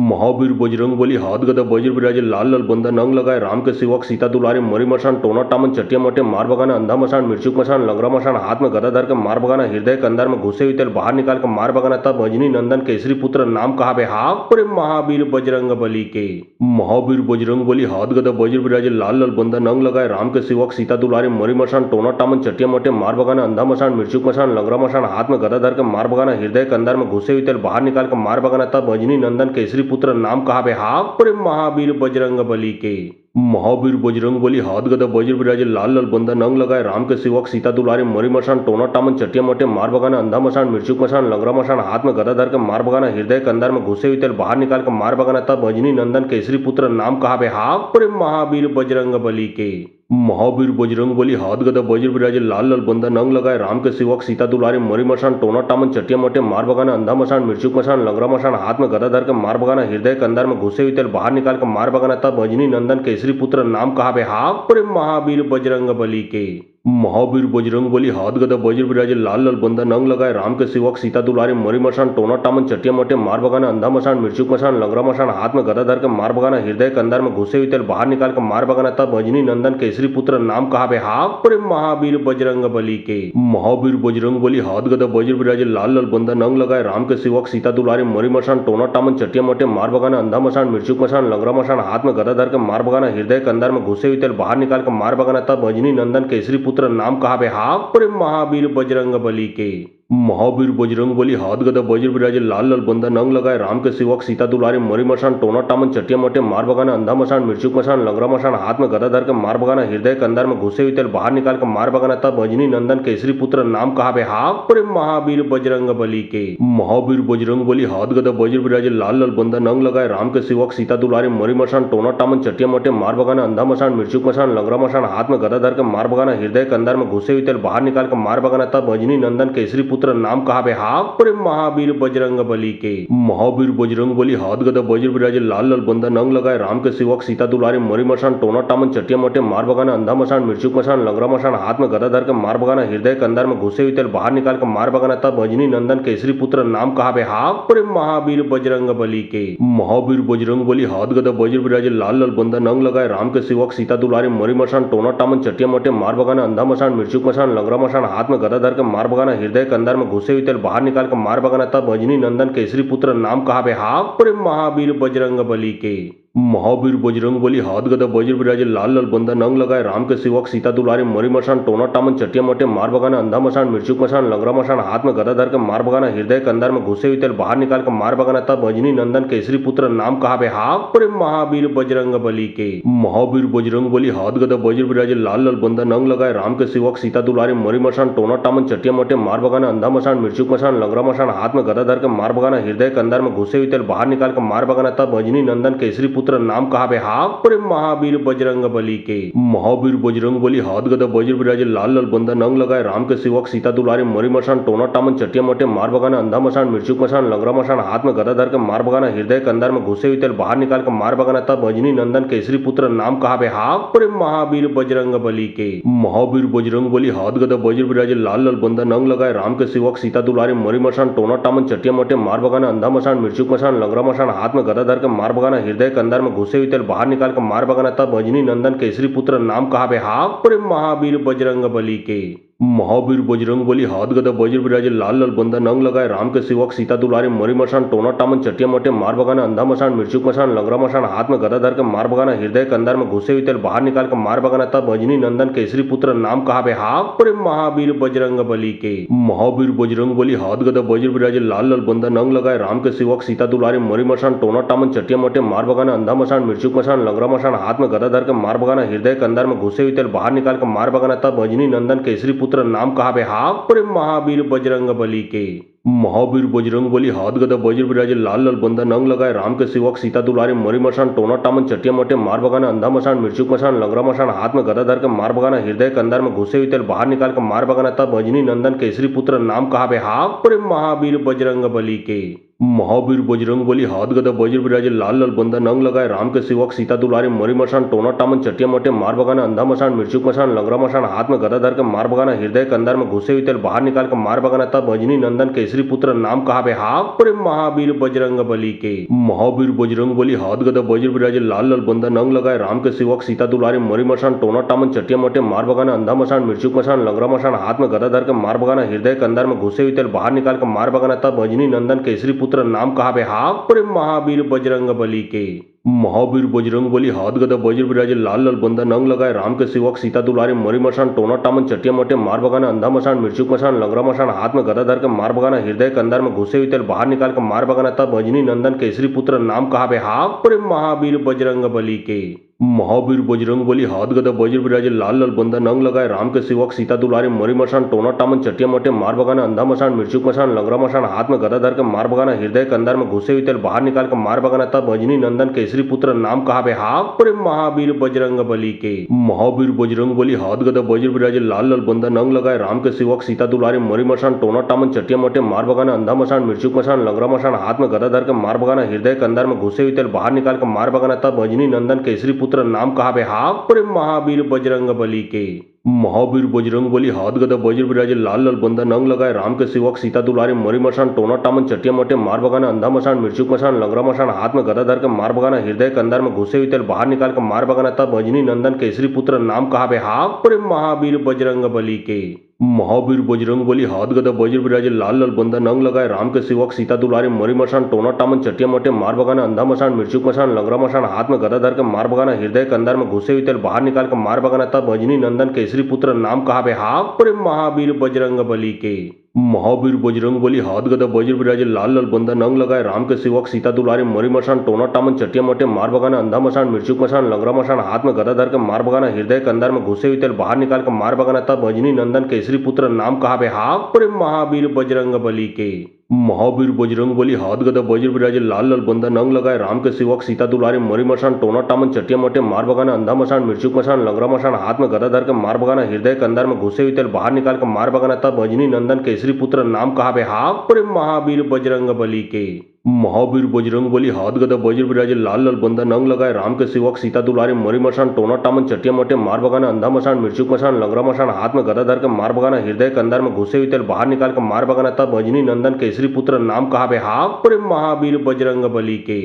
महावीर बजरंग बली हाथ गदा वज्र विराजे लाल लाल बंदा नंग लगाए राम के सेवक सीता दुलारे मरी मशान टोना टामन चटिया मटे मार बगाना अंधा मशान मिर्चुक मशान लंगरा मशान हाथ में गदा धर के मार बगाना हृदय के अंदर में घुसे हुए तेल बाहर निकाल कर मार बगाना तब अजनी नंदन केसरी पुत्र नाम कहा बे हाक पर महावीर बजरंग बली के। महावीर बजरंग बली हाथ गदा वज्र विराजे लाल लाल बंदा नंग लगाए राम के सेवक सीता दुलारे मरी मशान टोना टामन चटिया मटे मार बगाना अंधा मशान मिर्चुक मशान लंगरा मशान हाथ में गदा धर के मार बगाना हृदय के अंदर में घुसे हुए तेल बाहर निकाल कर मार बगाना तब अजनी नंदन केसरी पुत्र नाम कहा बे हाक पर महावीर बजरंग बली के। महावीर बजरंग बली हाथ गदा वज्र विराजे लाल लाल बंदा नंग लगाए राम के सेवक सीता दुलारे मरी मशान टोना टामन चटिया मटे मार बगाना अंधा मशान मिर्चुक मशान लंगरा मशान हाथ में गदा धर के मार बगाना हृदय के अंदर में घुसे हुए तेल बाहर निकाल कर मार बगाना तब अजनी नंदन केसरी पुत्र नाम कहा बे हाक पर महावीर बजरंग बली के। महावीर बजरंग बली हाथ गदा वज्र विराजे लाल लाल बंदा नंग लगाए राम के सेवक सीता दुलारे मरी मशान टोना टामन चटिया मटे मार बगाना अंधा मशान मिर्चुक मशान लंगरा मशान हाथ में गदा धर के मार बगाना हृदय के अंदर में घुसे हुए तेल बाहर निकाल कर मार बगाना तब अजनी नंदन केसरी पुत्र नाम कहा बे हाक पर महावीर बजरंग बली के। महावीर बजरंग बली हाथ गदा वज्र विराजे लाल लाल बंदा नंग लगाए राम के सेवक सीता दुलारे मरी मशान टोना टामन चटिया मटे मार बगाना अंधा मशान मिर्चुक मशान लंगरा मशान हाथ में गदा धर के मार बगाना हृदय के अंदर में घुसे हुए तेल बाहर निकाल कर मार बगाना तब अजनी नंदन केसरी पुत्र नाम कहा बे हाक पर महावीर बजरंग बली के। महावीर बजरंग बली हाथ गदा वज्र विराजे लाल लाल बंदा नंग लगाए राम के सेवक सीता दुलारे मरी मशान टोना टामन चटिया मटे मार बगाना अंधा मशान मिर्चुक मशान लंगरा मशान हाथ में गदा धर के मार बगाना हृदय के अंदर में घुसे हुए तेल बाहर निकाल कर मार बगाना तब अजनी नंदन केसरी पुत्र पुत्र नाम कहावे हाक परे महावीर बजरंग बली के। महावीर बजरंग बली हाथ गदा वज्र विराजे लाल लाल बंदा नंग लगाए राम के सेवक सीता दुलारे मरी मशान टोना टामन चटिया मटे मार बगाना अंधा मशान मिर्चुक मशान लंगरा मशान हाथ में गदा धर के मार बगाना हृदय के अंदर में घुसे हुए तेल बाहर निकाल कर मार बगाना तब अजनी नंदन केसरी पुत्र नाम कहावे हाक परे महावीर बजरंग बली के। महावीर बजरंग बली हाथ गदा वज्र विराजे लाल लाल बंदा नंग लगाए राम के सेवक सीता दुलारे मरी मशान टोना टामन चटिया मटे मार बगाना अंधा मशान मिर्चुक मशान लंगरा मशान हाथ में गदा धर के मार बगाना हृदय के अंदर में घुसे हुए तेल बाहर निकाल कर मार बगाना तब अजनी नंदन केसरी पुत्र नाम कहावे हाक परे महावीर बजरंग बली के। महावीर बजरंग बली हाथ गदा वज्र विराजे लाल लाल बंदा नंग लगाए राम के सेवक सीता दुलारे मरी मशान टोना टामन चटिया मटे मार बगाना अंधा मशान मिर्चुक मशान लंगरा मशान हाथ में गदा धर के मार बगाना हृदय के अंदर में घुसे हुए तेल बाहर निकाल कर मार बगाना तब अजनी नंदन केसरी पुत्र नाम कहावे हाक परे महावीर बजरंग बली के। महावीर बजरंग बली हाथ गदा वज्र विराजे लाल लाल बंदा नंग लगाए राम के सेवक सीता दुलारे मरी मशान टोना टामन चटिया मटे मार बगाना अंधा मशान मिर्चुक मशान लंगरा मशान हाथ में गदा धर के मार बगाना हृदय के अंदर में घुसे हुए तेल बाहर निकाल कर मार बगाना तब अजनी नंदन केसरी पुत्र नाम कहावे हाक परे महावीर बजरंग बली के। महावीर बजरंग बली हाथ गदा वज्र विराजे लाल लाल बंदा नंग लगाए राम के सेवक सीता दुलारे मरी मशान टोना टामन चटिया मटे मार बगाना अंधा मशान मिर्चुक मशान लंगरा मशान हाथ में गदा धर के मार बगाना हृदय के अंदर में घुसे हुए तेल बाहर निकाल कर मार बगाना तब अजनी नंदन केसरी पुत्र नाम कहावे हाक परे महावीर बजरंग बली के। महावीर बजरंग बली हाथ गदा वज्र विराजे लाल लाल बंदा नंग लगाए राम के सेवक सीता दुलारे मरी मशान टोना टामन चटिया मटे मार बगाना अंधा मशान मिर्चुक मशान लंगरा मशान हाथ में गदा धर के मार बगाना हृदय के अंदर में घुसे हुए तेल बाहर निकाल कर मार बगाना तब अजनी नंदन केसरी पुत्र नाम कहावे हाक परे महावीर बजरंग बली के। महावीर बजरंग बली हाथ गदा वज्र विराजे लाल लाल बंदा नंग लगाए राम के सेवक सीता दुलारे मरी मशान टोना टामन चटिया मटे मार बगाना अंधा मशान मिर्चुक मशान लंगरा मशान हाथ में गदा धर के मार बगाना हृदय के अंदर में घुसे हुए तेल बाहर निकाल कर मार बगाना तब अजनी नंदन केसरी पुत्र नाम कहावे हाक परे महावीर बजरंग बली के। महावीर बजरंग बली हाथ गदा वज्र विराजे लाल लाल बंदा नंग लगाए राम के सेवक सीता दुलारे मरी मशान टोना टामन चटिया मटे मार बगाना अंधा मशान मिर्चुक मशान लंगरा मशान हाथ में गदा धर के मार बगाना हृदय के अंदर में घुसे हुए तेल बाहर निकाल कर मार बगाना तब अजनी नंदन केसरी पुत्र नाम कहावे हाक परे महावीर बजरंग बली के। महावीर बजरंग बली हाथ गदा वज्र विराजे लाल लाल बंदा नंग लगाए राम के सेवक सीता दुलारे मरी मशान टोना टामन चटिया मटे मार बगाना अंधा मशान मिर्चुक मशान लंगरा मशान हाथ में गदा धर के मार बगाना हृदय के अंदर में घुसे हुए तेल बाहर निकाल कर मार बगाना तब अजनी नंदन केसरी पुत्र नाम कहावे हाक परे महावीर बजरंग बली के। महावीर बजरंग बली हाथ गदा वज्र विराजे लाल लाल बंदा नंग लगाए राम के सेवक सीता दुलारे मरी मशान टोना टामन चटिया मटे मार बगाना अंधा मशान मिर्चुक मशान लंगरा मशान हाथ में गदा धर के मार बगाना हृदय के अंदर में घुसे हुए तेल बाहर निकाल कर मार बगाना तब अजनी नंदन केसरी पुत्र नाम कहावे हाक परे महावीर बजरंग बली के। महावीर बजरंग बली हाथ गदा वज्र विराजे लाल लाल बंदा नंग लगाए राम के सेवक सीता दुलारे मरी मशान टोना टामन चटिया मटे मार बगाना अंधा मशान मिर्चुक मशान लंगरा मशान हाथ में गदा धर के मार बगाना हृदय के अंदर में घुसे हुए तेल बाहर निकाल कर मार बगाना तब अजनी नंदन केसरी पुत्र नाम कहावे हाक परे महावीर बजरंग बली के। महावीर बजरंग बली हाथ गदा वज्र विराजे लाल लाल बंदा नंग लगाए राम के सेवक सीता दुलारे मरी मशान टोना टामन चटिया मटे मार बगाना अंधा मशान मिर्चुक मशान लंगरा मशान हाथ में गदा धर के मार बगाना हृदय के अंदर में घुसे हुए तेल बाहर निकाल कर मार बगाना तब अजनी नंदन केसरी पुत्र नाम कहावे हाक परे महावीर बजरंग बली के। महावीर बजरंग बली हाथ गदा वज्र विराजे लाल लाल बंदा नंग लगाए राम के सेवक सीता दुलारे मरी मशान टोना टामन चटिया मटे मार बगाना अंधा मशान मिर्चुक मशान लंगरा मशान हाथ में गदा धर के मार बगाना हृदय के अंदर में घुसे हुए तेल बाहर निकाल कर मार बगाना तब अजनी नंदन केसरी पुत्र नाम कहावे हाक परे महावीर बजरंग बली के। महावीर बजरंग बली हाथ गदा वज्र विराजे लाल लाल बंदा नंग लगाए राम के सेवक सीता दुलारे मरी मशान टोना टामन चटिया मटे मार बगाना अंधा मशान मिर्चुक मशान लंगरा मशान हाथ में गदा धर के मार बगाना हृदय के अंदर में घुसे हुए तेल बाहर निकाल कर मार बगाना तब अजनी नंदन केसरी पुत्र नाम कहावे हाक परे महावीर बजरंग बली के। महावीर बजरंग बली हाथ गदा वज्र विराजे लाल लाल बंदा नंग लगाए राम के सेवक सीता दुलारे मरी मशान टोना टामन चटिया मटे मार बगाना अंधा मशान मिर्चुक मशान लंगरा मशान हाथ में गदा धर के मार बगाना हृदय के अंदर में घुसे हुए तेल बाहर निकाल कर मार बगाना तब अजनी नंदन केसरी पुत्र नाम कहावे हाक परे महावीर बजरंग बली के। महावीर बजरंग बली हाथ गदा वज्र विराजे लाल लाल बंदा नंग लगाए राम के सेवक सीता दुलारे मरी मशान टोना टामन चटिया मटे मार बगाना अंधा मशान मिर्चुक मशान लंगरा मशान हाथ में गदा धर के मार बगाना हृदय के अंदर में घुसे हुए तेल बाहर निकाल कर मार बगाना तब अजनी नंदन केसरी पुत्र नाम कहावे हाक परे महावीर बजरंग बली के। महावीर बजरंग बली हाथ गदा वज्र विराजे लाल लाल बंदा नंग लगाए राम के सेवक सीता दुलारे मरी मशान टोना टामन चटिया मटे मार बगाना अंधा मशान मिर्चुक मशान लंगरा मशान हाथ में गदा धर के मार बगाना हृदय के अंदर में घुसे हुए तेल बाहर निकाल कर मार बगाना तब अजनी नंदन केसरी पुत्र नाम कहावे हाक परे महावीर बजरंग बली के। महावीर बजरंगबली हाथ गदा वज्र विराजे लाल लाल बंदा नंग लगाए राम के सेवक सीता दुलारे मरी मसान टोना टामन चटिया मटे मार बगाना अंधा मसान मिर्चुक मसान लंगरा मसान हाथ में गदा धर के मार बगाना हृदय के अंदर में घुसे हुए तेल बाहर निकाल कर मार बगाना तब अजनी नंदन केसरी पुत्र नाम कहा बे हाक पर महावीर बजरंग बली के महावीर बजरंगबली हाथ गदा वज्र विराजे लाल लाल बंदा नंग लगाए राम के सेवक सीता दुलारे मरी मसान टोना टामन चटिया मटे मार बगाना अंधा मसान मिर्चुक मसान लंगरा मसान हाथ में गदा धर के मार बगाना हृदय के अंदर में घुसे हुए तेल बाहर निकाल कर मार बगाना तब अजनी नंदन केसरी पुत्र नाम कहा बे हाक पर महावीर बजरंग बली के महावीर बजरंगबली हाथ गदा वज्र विराजे लाल लाल बंदा नंग लगाए राम के सेवक सीता दुलारे मरी मसान टोना टामन चटिया मटे मार बगाना अंधा मसान मिर्चुक मसान लंगरा मसान हाथ में गदा धर के मार बगाना हृदय के अंदर में घुसे हुए तेल बाहर निकाल कर मार बगाना तब अजनी नंदन केसरी पुत्र नाम कहा बे हाक पर महावीर बजरंग बली के महावीर बजरंगबली हाथ गदा वज्र विराजे लाल लाल बंदा नंग लगाए राम के सेवक सीता दुलारे मरी मसान टोना टामन चटिया मटे मार बगाना अंधा मसान मिर्चुक मसान लंगरा मसान हाथ में गदा धर के मार बगाना हृदय के अंदर में घुसे हुए तेल बाहर निकाल कर मार बगाना तब अजनी नंदन केसरी पुत्र नाम कहा बे हाक पर महावीर बजरंग बली के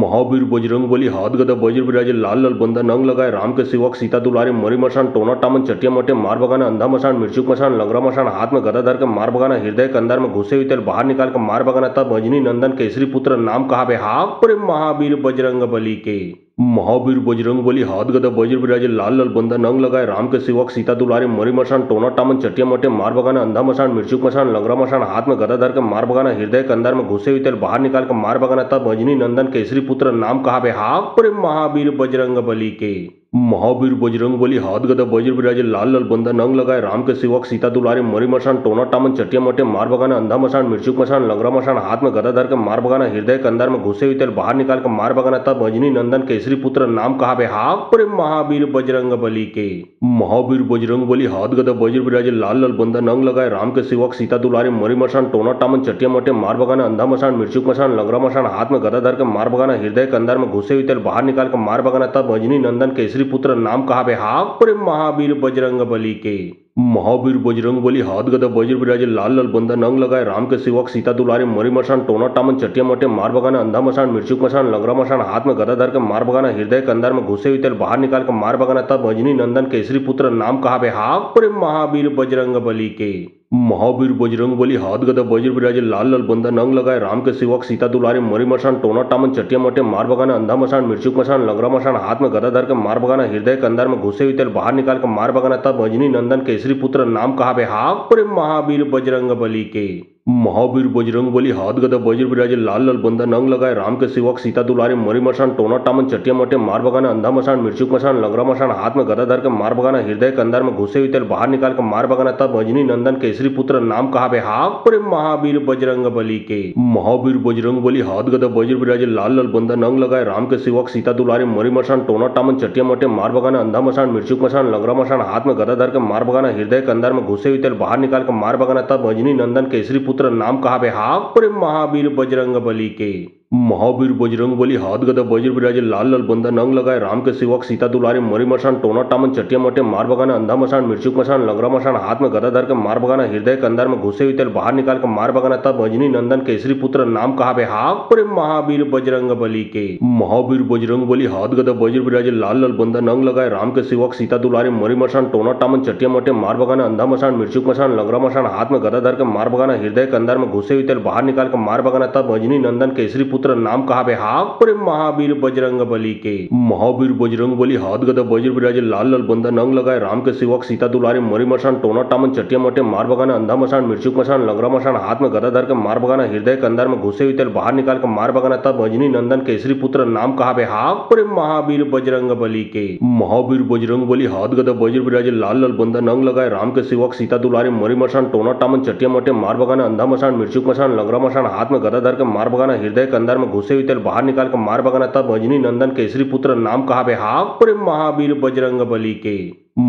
महावीर बजरंगबली हाथ गदा वज्र विराजे लाल लाल बंदा नंग लगाए राम के सेवक सीता दुलारे मरी मसान टोना टामन चटिया मटे मार बगाना अंधा मसान मिर्चुक मसान लंगरा मसान हाथ में गदा धर के मार बगाना हृदय के अंदर में घुसे हुए तेल बाहर निकाल कर मार बगाना तब अजनी नंदन केसरी पुत्र नाम कहा बे हाक पर महावीर बजरंग बली के महावीर बजरंगबली हाथ गदा वज्र विराजे लाल लाल बंदा नंग लगाए राम के सेवक सीता दुलारे मरी मसान टोना टामन चटिया मटे मार बगाना अंधा मसान मिर्चुक मसान लंगरा मसान हाथ में गदा धर के मार बगाना हृदय के अंदर में घुसे हुए तेल बाहर निकाल कर मार बगाना तब अजनी नंदन केसरी पुत्र नाम कहा बे हाक पर महावीर बजरंग बली के महावीर बजरंगबली हाथ गदा वज्र विराजे लाल लाल बंदा नंग लगाए राम के सेवक सीता दुलारे मरी मसान टोना टामन चटिया मटे मार बगाना अंधा मसान मिर्चुक मसान लंगरा मसान हाथ में गदा धर के मार बगाना हृदय के अंदर में घुसे हुए तेल बाहर निकाल कर मार बगाना तब अजनी नंदन केसरी पुत्र नाम कहा बे हाक पर महावीर बजरंग बली के महावीर बजरंगबली हाथ गदा वज्र विराजे लाल लाल बंदा नंग लगाए राम के सेवक सीता दुलारे मरी मसान टोना टामन चटिया मटे मार बगाना अंधा मसान मिर्चुक मसान लंगरा मसान हाथ में गदा धर के मार बगाना हृदय के अंदर में घुसे हुए तेल बाहर निकाल कर मार बगाना तब अजनी नंदन केसरी पुत्र नाम कहा बे हाक पर महावीर बजरंग बली के महावीर बजरंगबली हाथ गदा वज्र विराजे लाल लाल बंदा नंग लगाए राम के सेवक सीता दुलारे मरी मसान टोना टामन चटिया मटे मार बगाना अंधा मसान मिर्चुक मसान लंगरा मसान हाथ में गदा धर के मार बगाना हृदय के अंदर में घुसे हुए तेल बाहर निकाल कर मार बगाना तब अजनी नंदन केसरी पुत्र नाम कहा बे हाक पर महावीर बजरंग बली के महावीर बजरंगबली हाथ गदा वज्र विराजे लाल लाल बंदा नंग लगाए राम के सेवक सीता दुलारे मरी मसान टोना टामन चटिया मटे मार बगाना अंधा मसान मिर्चुक मसान लंगरा मसान हाथ में गदा धर के मार बगाना हृदय के अंदर में घुसे हुए तेल बाहर निकाल कर मार बगाना तब अजनी नंदन केसरी पुत्र नाम कहा बे हाक पर महावीर बजरंग बली के महावीर बजरंगबली हाथ गदा वज्र विराजे लाल लाल बंदा नंग लगाए राम के सेवक सीता दुलारे मरी मसान टोना टामन चटिया मटे मार बगाना अंधा मसान मिर्चुक मसान लंगरा मसान हाथ में गदा धर के मार बगाना हृदय के अंदर में घुसे हुए तेल बाहर निकाल कर मार बगाना तब अजनी नंदन केसरी पुत्र नाम कहा बे हाक पर महावीर बजरंग बली के महावीर बजरंगबली हाथ गदा वज्र विराजे लाल लाल बंदा नंग लगाए राम के सेवक सीता दुलारे मरी मसान टोना टामन चटिया मटे मार बगाना अंधा मसान मिर्चुक मसान लंगरा मसान हाथ में गदा धर के मार बगाना हृदय के अंदर में घुसे हुए तेल बाहर निकाल कर मार बगाना तब अजनी नंदन केसरी पुत्र नाम कहा बे हाक पर महावीर बजरंग बली के महावीर बजरंगबली हाथ गदा वज्र विराजे लाल लाल बंदा नंग लगाए राम के सेवक सीता दुलारे मरी मसान टोना टामन चटिया मटे मार बगाना अंधा मसान मिर्चुक मसान लंगरा मसान हाथ में गदा धर के मार बगाना हृदय के अंदर में घुसे हुए तेल बाहर निकाल कर मार बगाना तब अजनी नंदन केसरी पुत्र नाम कहा बे हाक पर महावीर बजरंग बली के महावीर बजरंगबली हाथ गदा वज्र विराजे लाल लाल बंदा नंग लगाए राम के सेवक सीता दुलारे मरी मसान टोना टामन चटिया मटे मार बगाना अंधा मसान मिर्चुक मसान लंगरा मसान हाथ में गदा धर के मार बगाना हृदय के अंदर में घुसे हुए तेल बाहर निकाल कर मार बगाना तब अजनी नंदन केसरी पुत्र नाम कहा बे हाक पर महावीर बजरंग बली के महावीर बजरंगबली हाथ गदा वज्र विराजे लाल लाल बंदा नंग लगाए राम के सेवक सीता दुलारे मरी मसान टोना टामन चटिया मटे मार बगाना अंधा मसान मिर्चुक मसान लंगरा मसान हाथ में गदा धर के मार बगाना हृदय के अंदर में घुसे हुए तेल बाहर निकाल कर मार बगाना तब अजनी नंदन केसरी पुत्र नाम कहा बे हाक पर महावीर बजरंग बली के महावीर बजरंगबली हाथ गदा वज्र विराजे लाल लाल बंदा नंग लगाए राम के सेवक सीता दुलारे मरी मसान टोना टामन चटिया मटे मार बगाना अंधा मसान मिर्चुक मसान लंगरा मसान हाथ में गदा धर के मार बगाना हृदय के अंदर में घुसे हुए तेल बाहर निकाल कर मार बगाना तब अजनी नंदन केसरी पुत्र नाम कहा बे हाक पर महावीर बजरंग बली के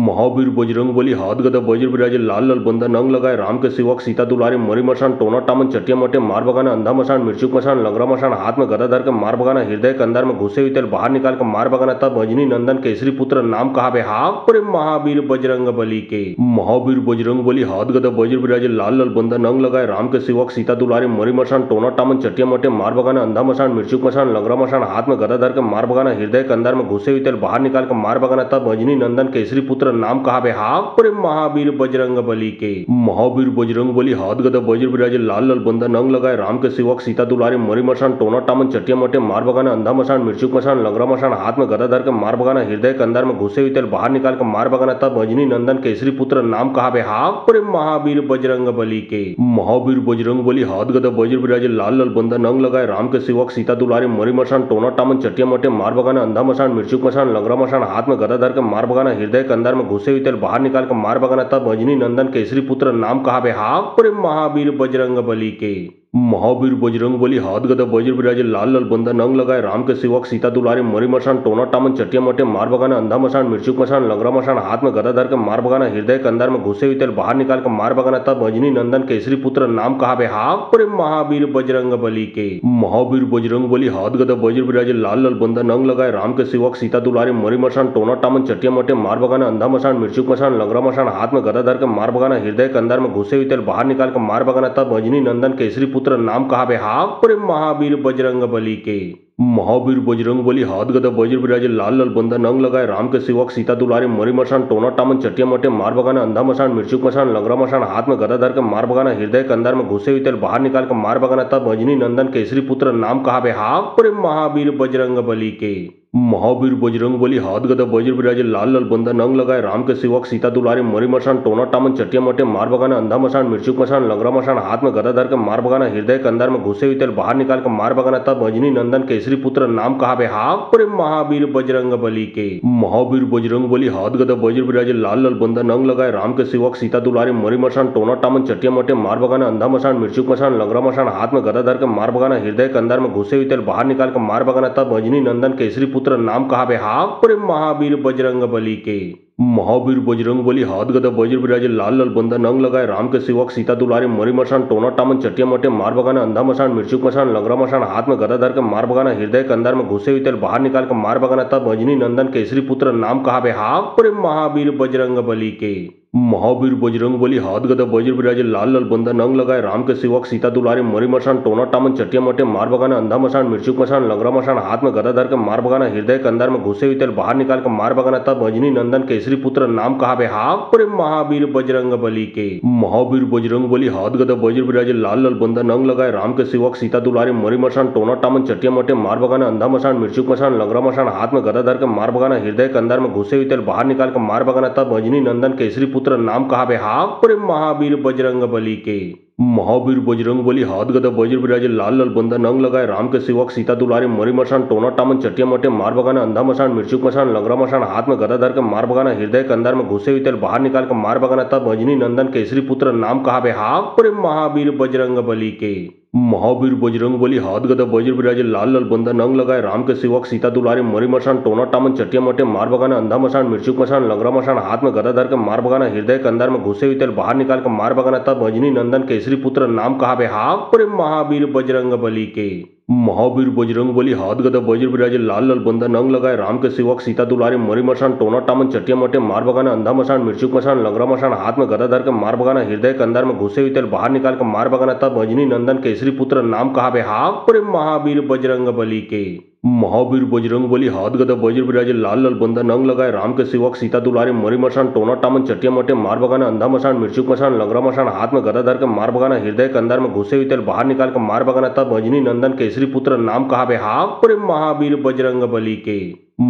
महावीर बजरंगबली हाथ गदा वज्र विराजे लाल लाल बंदा नंग लगाए राम के सेवक सीता दुलारे मरी मसान टोना टामन चटिया मटे मार बगाना अंधा मसान मिर्चुक मसान लंगरा मसान हाथ में गदा धर के मार बगाना हृदय के अंदर में घुसे हुए तेल बाहर निकाल कर मार बगाना तब अजनी नंदन केसरी पुत्र नाम कहा बे हाक पर महावीर बजरंग बली के महावीर बजरंगबली हाथ गदा वज्र विराजे लाल लाल बंदा नंग लगाए राम के सेवक सीता दुलारे मरी मसान टोना टामन चटिया मटे मार बगाना अंधा मसान मिर्चुक मसान लंगरा मसान हाथ में गदा धर के मार बगाना हृदय के अंदर में घुसे हुए तेल बाहर निकाल कर मार बगाना तब अजनी नंदन केसरी पुत्र नाम कहावे हाक प्रेम महावीर बजरंग बली के। महावीर बजरंग बली हाथ गदा वज्र विराजे लाल लाल बंधन अंग लगाए राम के सेवक सीता दुलारे मरी मसान टोना टामन चटिया मटे मार बगाना अंधा मसान मिर्चुक मसान लंगरा मसान हाथ में गदा धर के मार बगाना हृदय के अंदर में घुसे हुए तेल बाहर निकाल कर मार बगाना तब अजनी नंदन केसरी पुत्र नाम कहावे हाक प्रेम महावीर बजरंग बली के। महावीर बजरंग बली हाथ गदा वज्र विराजे लाल लाल बंधन अंग लगाए राम के सेवक सीता दुलारे मरी मसान टोना टामन चटिया मटे मार बगाना अंधा मसान मिर्चुक मसान लंगरा मसान हाथ में गदा धर के मार बगाना हृदय के अंदर में घुसे हुए तेल बाहर निकाल कर मार बगाना तब अजनी नंदन केसरी पुत्र नाम कहावे हाक प्रेम महावीर बजरंग बली के। महावीर बजरंग बली हाथ गदा वज्र विराजे लाल लाल बंधन अंग लगाए राम के सेवक सीता दुलारे मरी मसान टोना टामन चटिया मटे मार बगाना अंधा मसान मिर्चुक मसान लंगरा मसान हाथ में गदा धर के मार बगाना हृदय के अंदर में घुसे हुए तेल बाहर निकाल कर मार बगाना तब अजनी नंदन केसरी पुत्र नाम कहावे हाक प्रेम महावीर बजरंग बली के। महावीर बजरंग बली हाथ गदा वज्र विराजे लाल लाल बंधन अंग लगाए राम के सेवक सीता दुलारे मरी मसान टोना टामन चटिया मटे मार बगाना अंधा मसान मिर्चुक मसान लंगरा मसान हाथ में गदा धर के मार बगाना हृदय के अंदर में घुसे हुए तेल बाहर निकाल कर मार बगाना तब अजनी नंदन केसरी पुत्र नाम कहावे हाक प्रेम महावीर बजरंग बली के। महावीर बजरंग बली हाथ गदा वज्र विराजे लाल लाल बंधन अंग लगाए राम के सेवक सीता दुलारे मरी मसान टोना टामन चटिया मटे मार बगाना अंधा मसान मिर्चुक मसान लंगरा मसान हाथ में गदा धर के मार बगाना हृदय के अंदर में घुसे हुए तेल बाहर निकाल कर मार बगाना तब अजनी नंदन केसरी पुत्र नाम कहावे हाक प्रेम महावीर बजरंग बली के। महावीर बजरंग बली हाथ गदा वज्र विराजे लाल लाल बंधन अंग लगाए राम के सेवक सीता दुलारे मरी मसान टोना टामन चटिया मटे मार बगाना अंधा मसान मिर्चुक मसान लंगरा मसान हाथ में गदा धर के मार बगाना हृदय के अंदर में घुसे हुए तेल बाहर निकाल कर मार बगाना तब अजनी नंदन केसरी पुत्र नाम कहावे हाक प्रेम महावीर बजरंग बली के। महावीर बजरंग बली हाथ गदा वज्र विराजे लाल लाल बंधन अंग लगाए राम के सेवक सीता दुलारे मरी मसान टोना टामन चटिया मटे मार बगाना अंधा मसान मिर्चुक मसान लंगरा मसान हाथ में गदा धर के मार बगाना हृदय के अंदर में घुसे हुए तेल बाहर निकाल कर मार बगाना तब अजनी नंदन केसरी पुत्र नाम कहावे हाक प्रेम महावीर बजरंग बली के। महावीर बजरंग बली हाथ गदा वज्र विराजे लाल लाल बंधन अंग लगाए राम के सेवक सीता दुलारे मरी मसान टोना टामन चटिया मटे मार बगाना अंधा मसान मिर्चुक मसान लंगरा मसान हाथ में गदा धर के मार बगाना हृदय के अंदर में घुसे हुए तेल बाहर निकाल कर मार बगाना तब अजनी नंदन केसरी पुत्र नाम कहावे हाक प्रेम महावीर बजरंग बली के। महावीर बजरंग बली हाथ गदा वज्र विराजे लाल लाल बंधन अंग लगाए राम के सेवक सीता दुलारे मरी मसान टोना टामन चटिया मटे मार बगाना अंधा मसान मिर्चुक मसान लंगरा मसान हाथ में गदा धर के मार बगाना हृदय के अंदर में घुसे हुए तेल बाहर निकाल कर मार बगाना तब अजनी नंदन केसरी पुत्र नाम कहावे हाक प्रेम महावीर बजरंग बली के। महावीर बजरंग बली हाथ गदा वज्र विराजे लाल लाल बंधन अंग लगाए राम के सेवक सीता दुलारे मरी मसान टोना टामन चटिया मटे मार बगाना अंधा मसान मिर्चुक मसान लंगरा मसान हाथ में गदा धर के मार बगाना हृदय के अंदर में घुसे हुए तेल बाहर निकाल कर मार बगाना तब अजनी नंदन केसरी पुत्र नाम कहावे हाक प्रेम महावीर बजरंग बली के। महावीर बजरंग बली हाथ गदा वज्र विराजे लाल लाल बंधन अंग लगाए राम के सेवक सीता दुलारे मरी मसान टोना टामन चटिया मटे मार बगाना अंधा मसान मिर्चुक मसान लंगरा मसान हाथ में गदा धर के मार बगाना हृदय के अंदर में घुसे हुए तेल बाहर निकाल कर मार बगाना तब अजनी नंदन केसरी पुत्र नाम कहावे हाक प्रेम महावीर बजरंग बली के। महावीर बजरंग बली हाथ गदा वज्र विराजे लाल लाल बंधन अंग लगाए राम के सेवक सीता दुलारे मरी मसान टोना टामन चटिया मटे मार बगाना अंधा मसान मिर्चुक मसान लंगरा मसान हाथ में गदा धर के मार बगाना हृदय के अंदर में घुसे हुए तेल बाहर निकाल कर मार बगाना तब अजनी नंदन केसरी पुत्र नाम कहावे हाक प्रेम महावीर बजरंग बली के। महावीर बजरंग बली हाथ गदा वज्र विराजे लाल लाल बंधन अंग लगाए राम के सेवक सीता दुलारे मरी मसान टोना टामन चटिया मटे मार बगाना अंधा मसान मिर्चुक मसान लंगरा मसान हाथ में गदा धर के मार बगाना हृदय के अंदर में घुसे हुए तेल बाहर निकाल कर मार बगाना तब अजनी नंदन केसरी पुत्र नाम कहावे हाक प्रेम महावीर बजरंग बली के। महावीर बजरंग बली हाथ गदा वज्र विराजे लाल लाल बंधन अंग लगाए राम के सेवक सीता दुलारे मरी मसान टोना टामन चटिया मटे मार बगाना अंधा मसान मिर्चुक मसान लंगरा मसान हाथ में गदा धर के मार बगाना हृदय के अंदर में घुसे हुए तेल बाहर निकाल कर मार बगाना तब अजनी नंदन केसरी पुत्र नाम कहावे हाक प्रेम महावीर बजरंग बली के।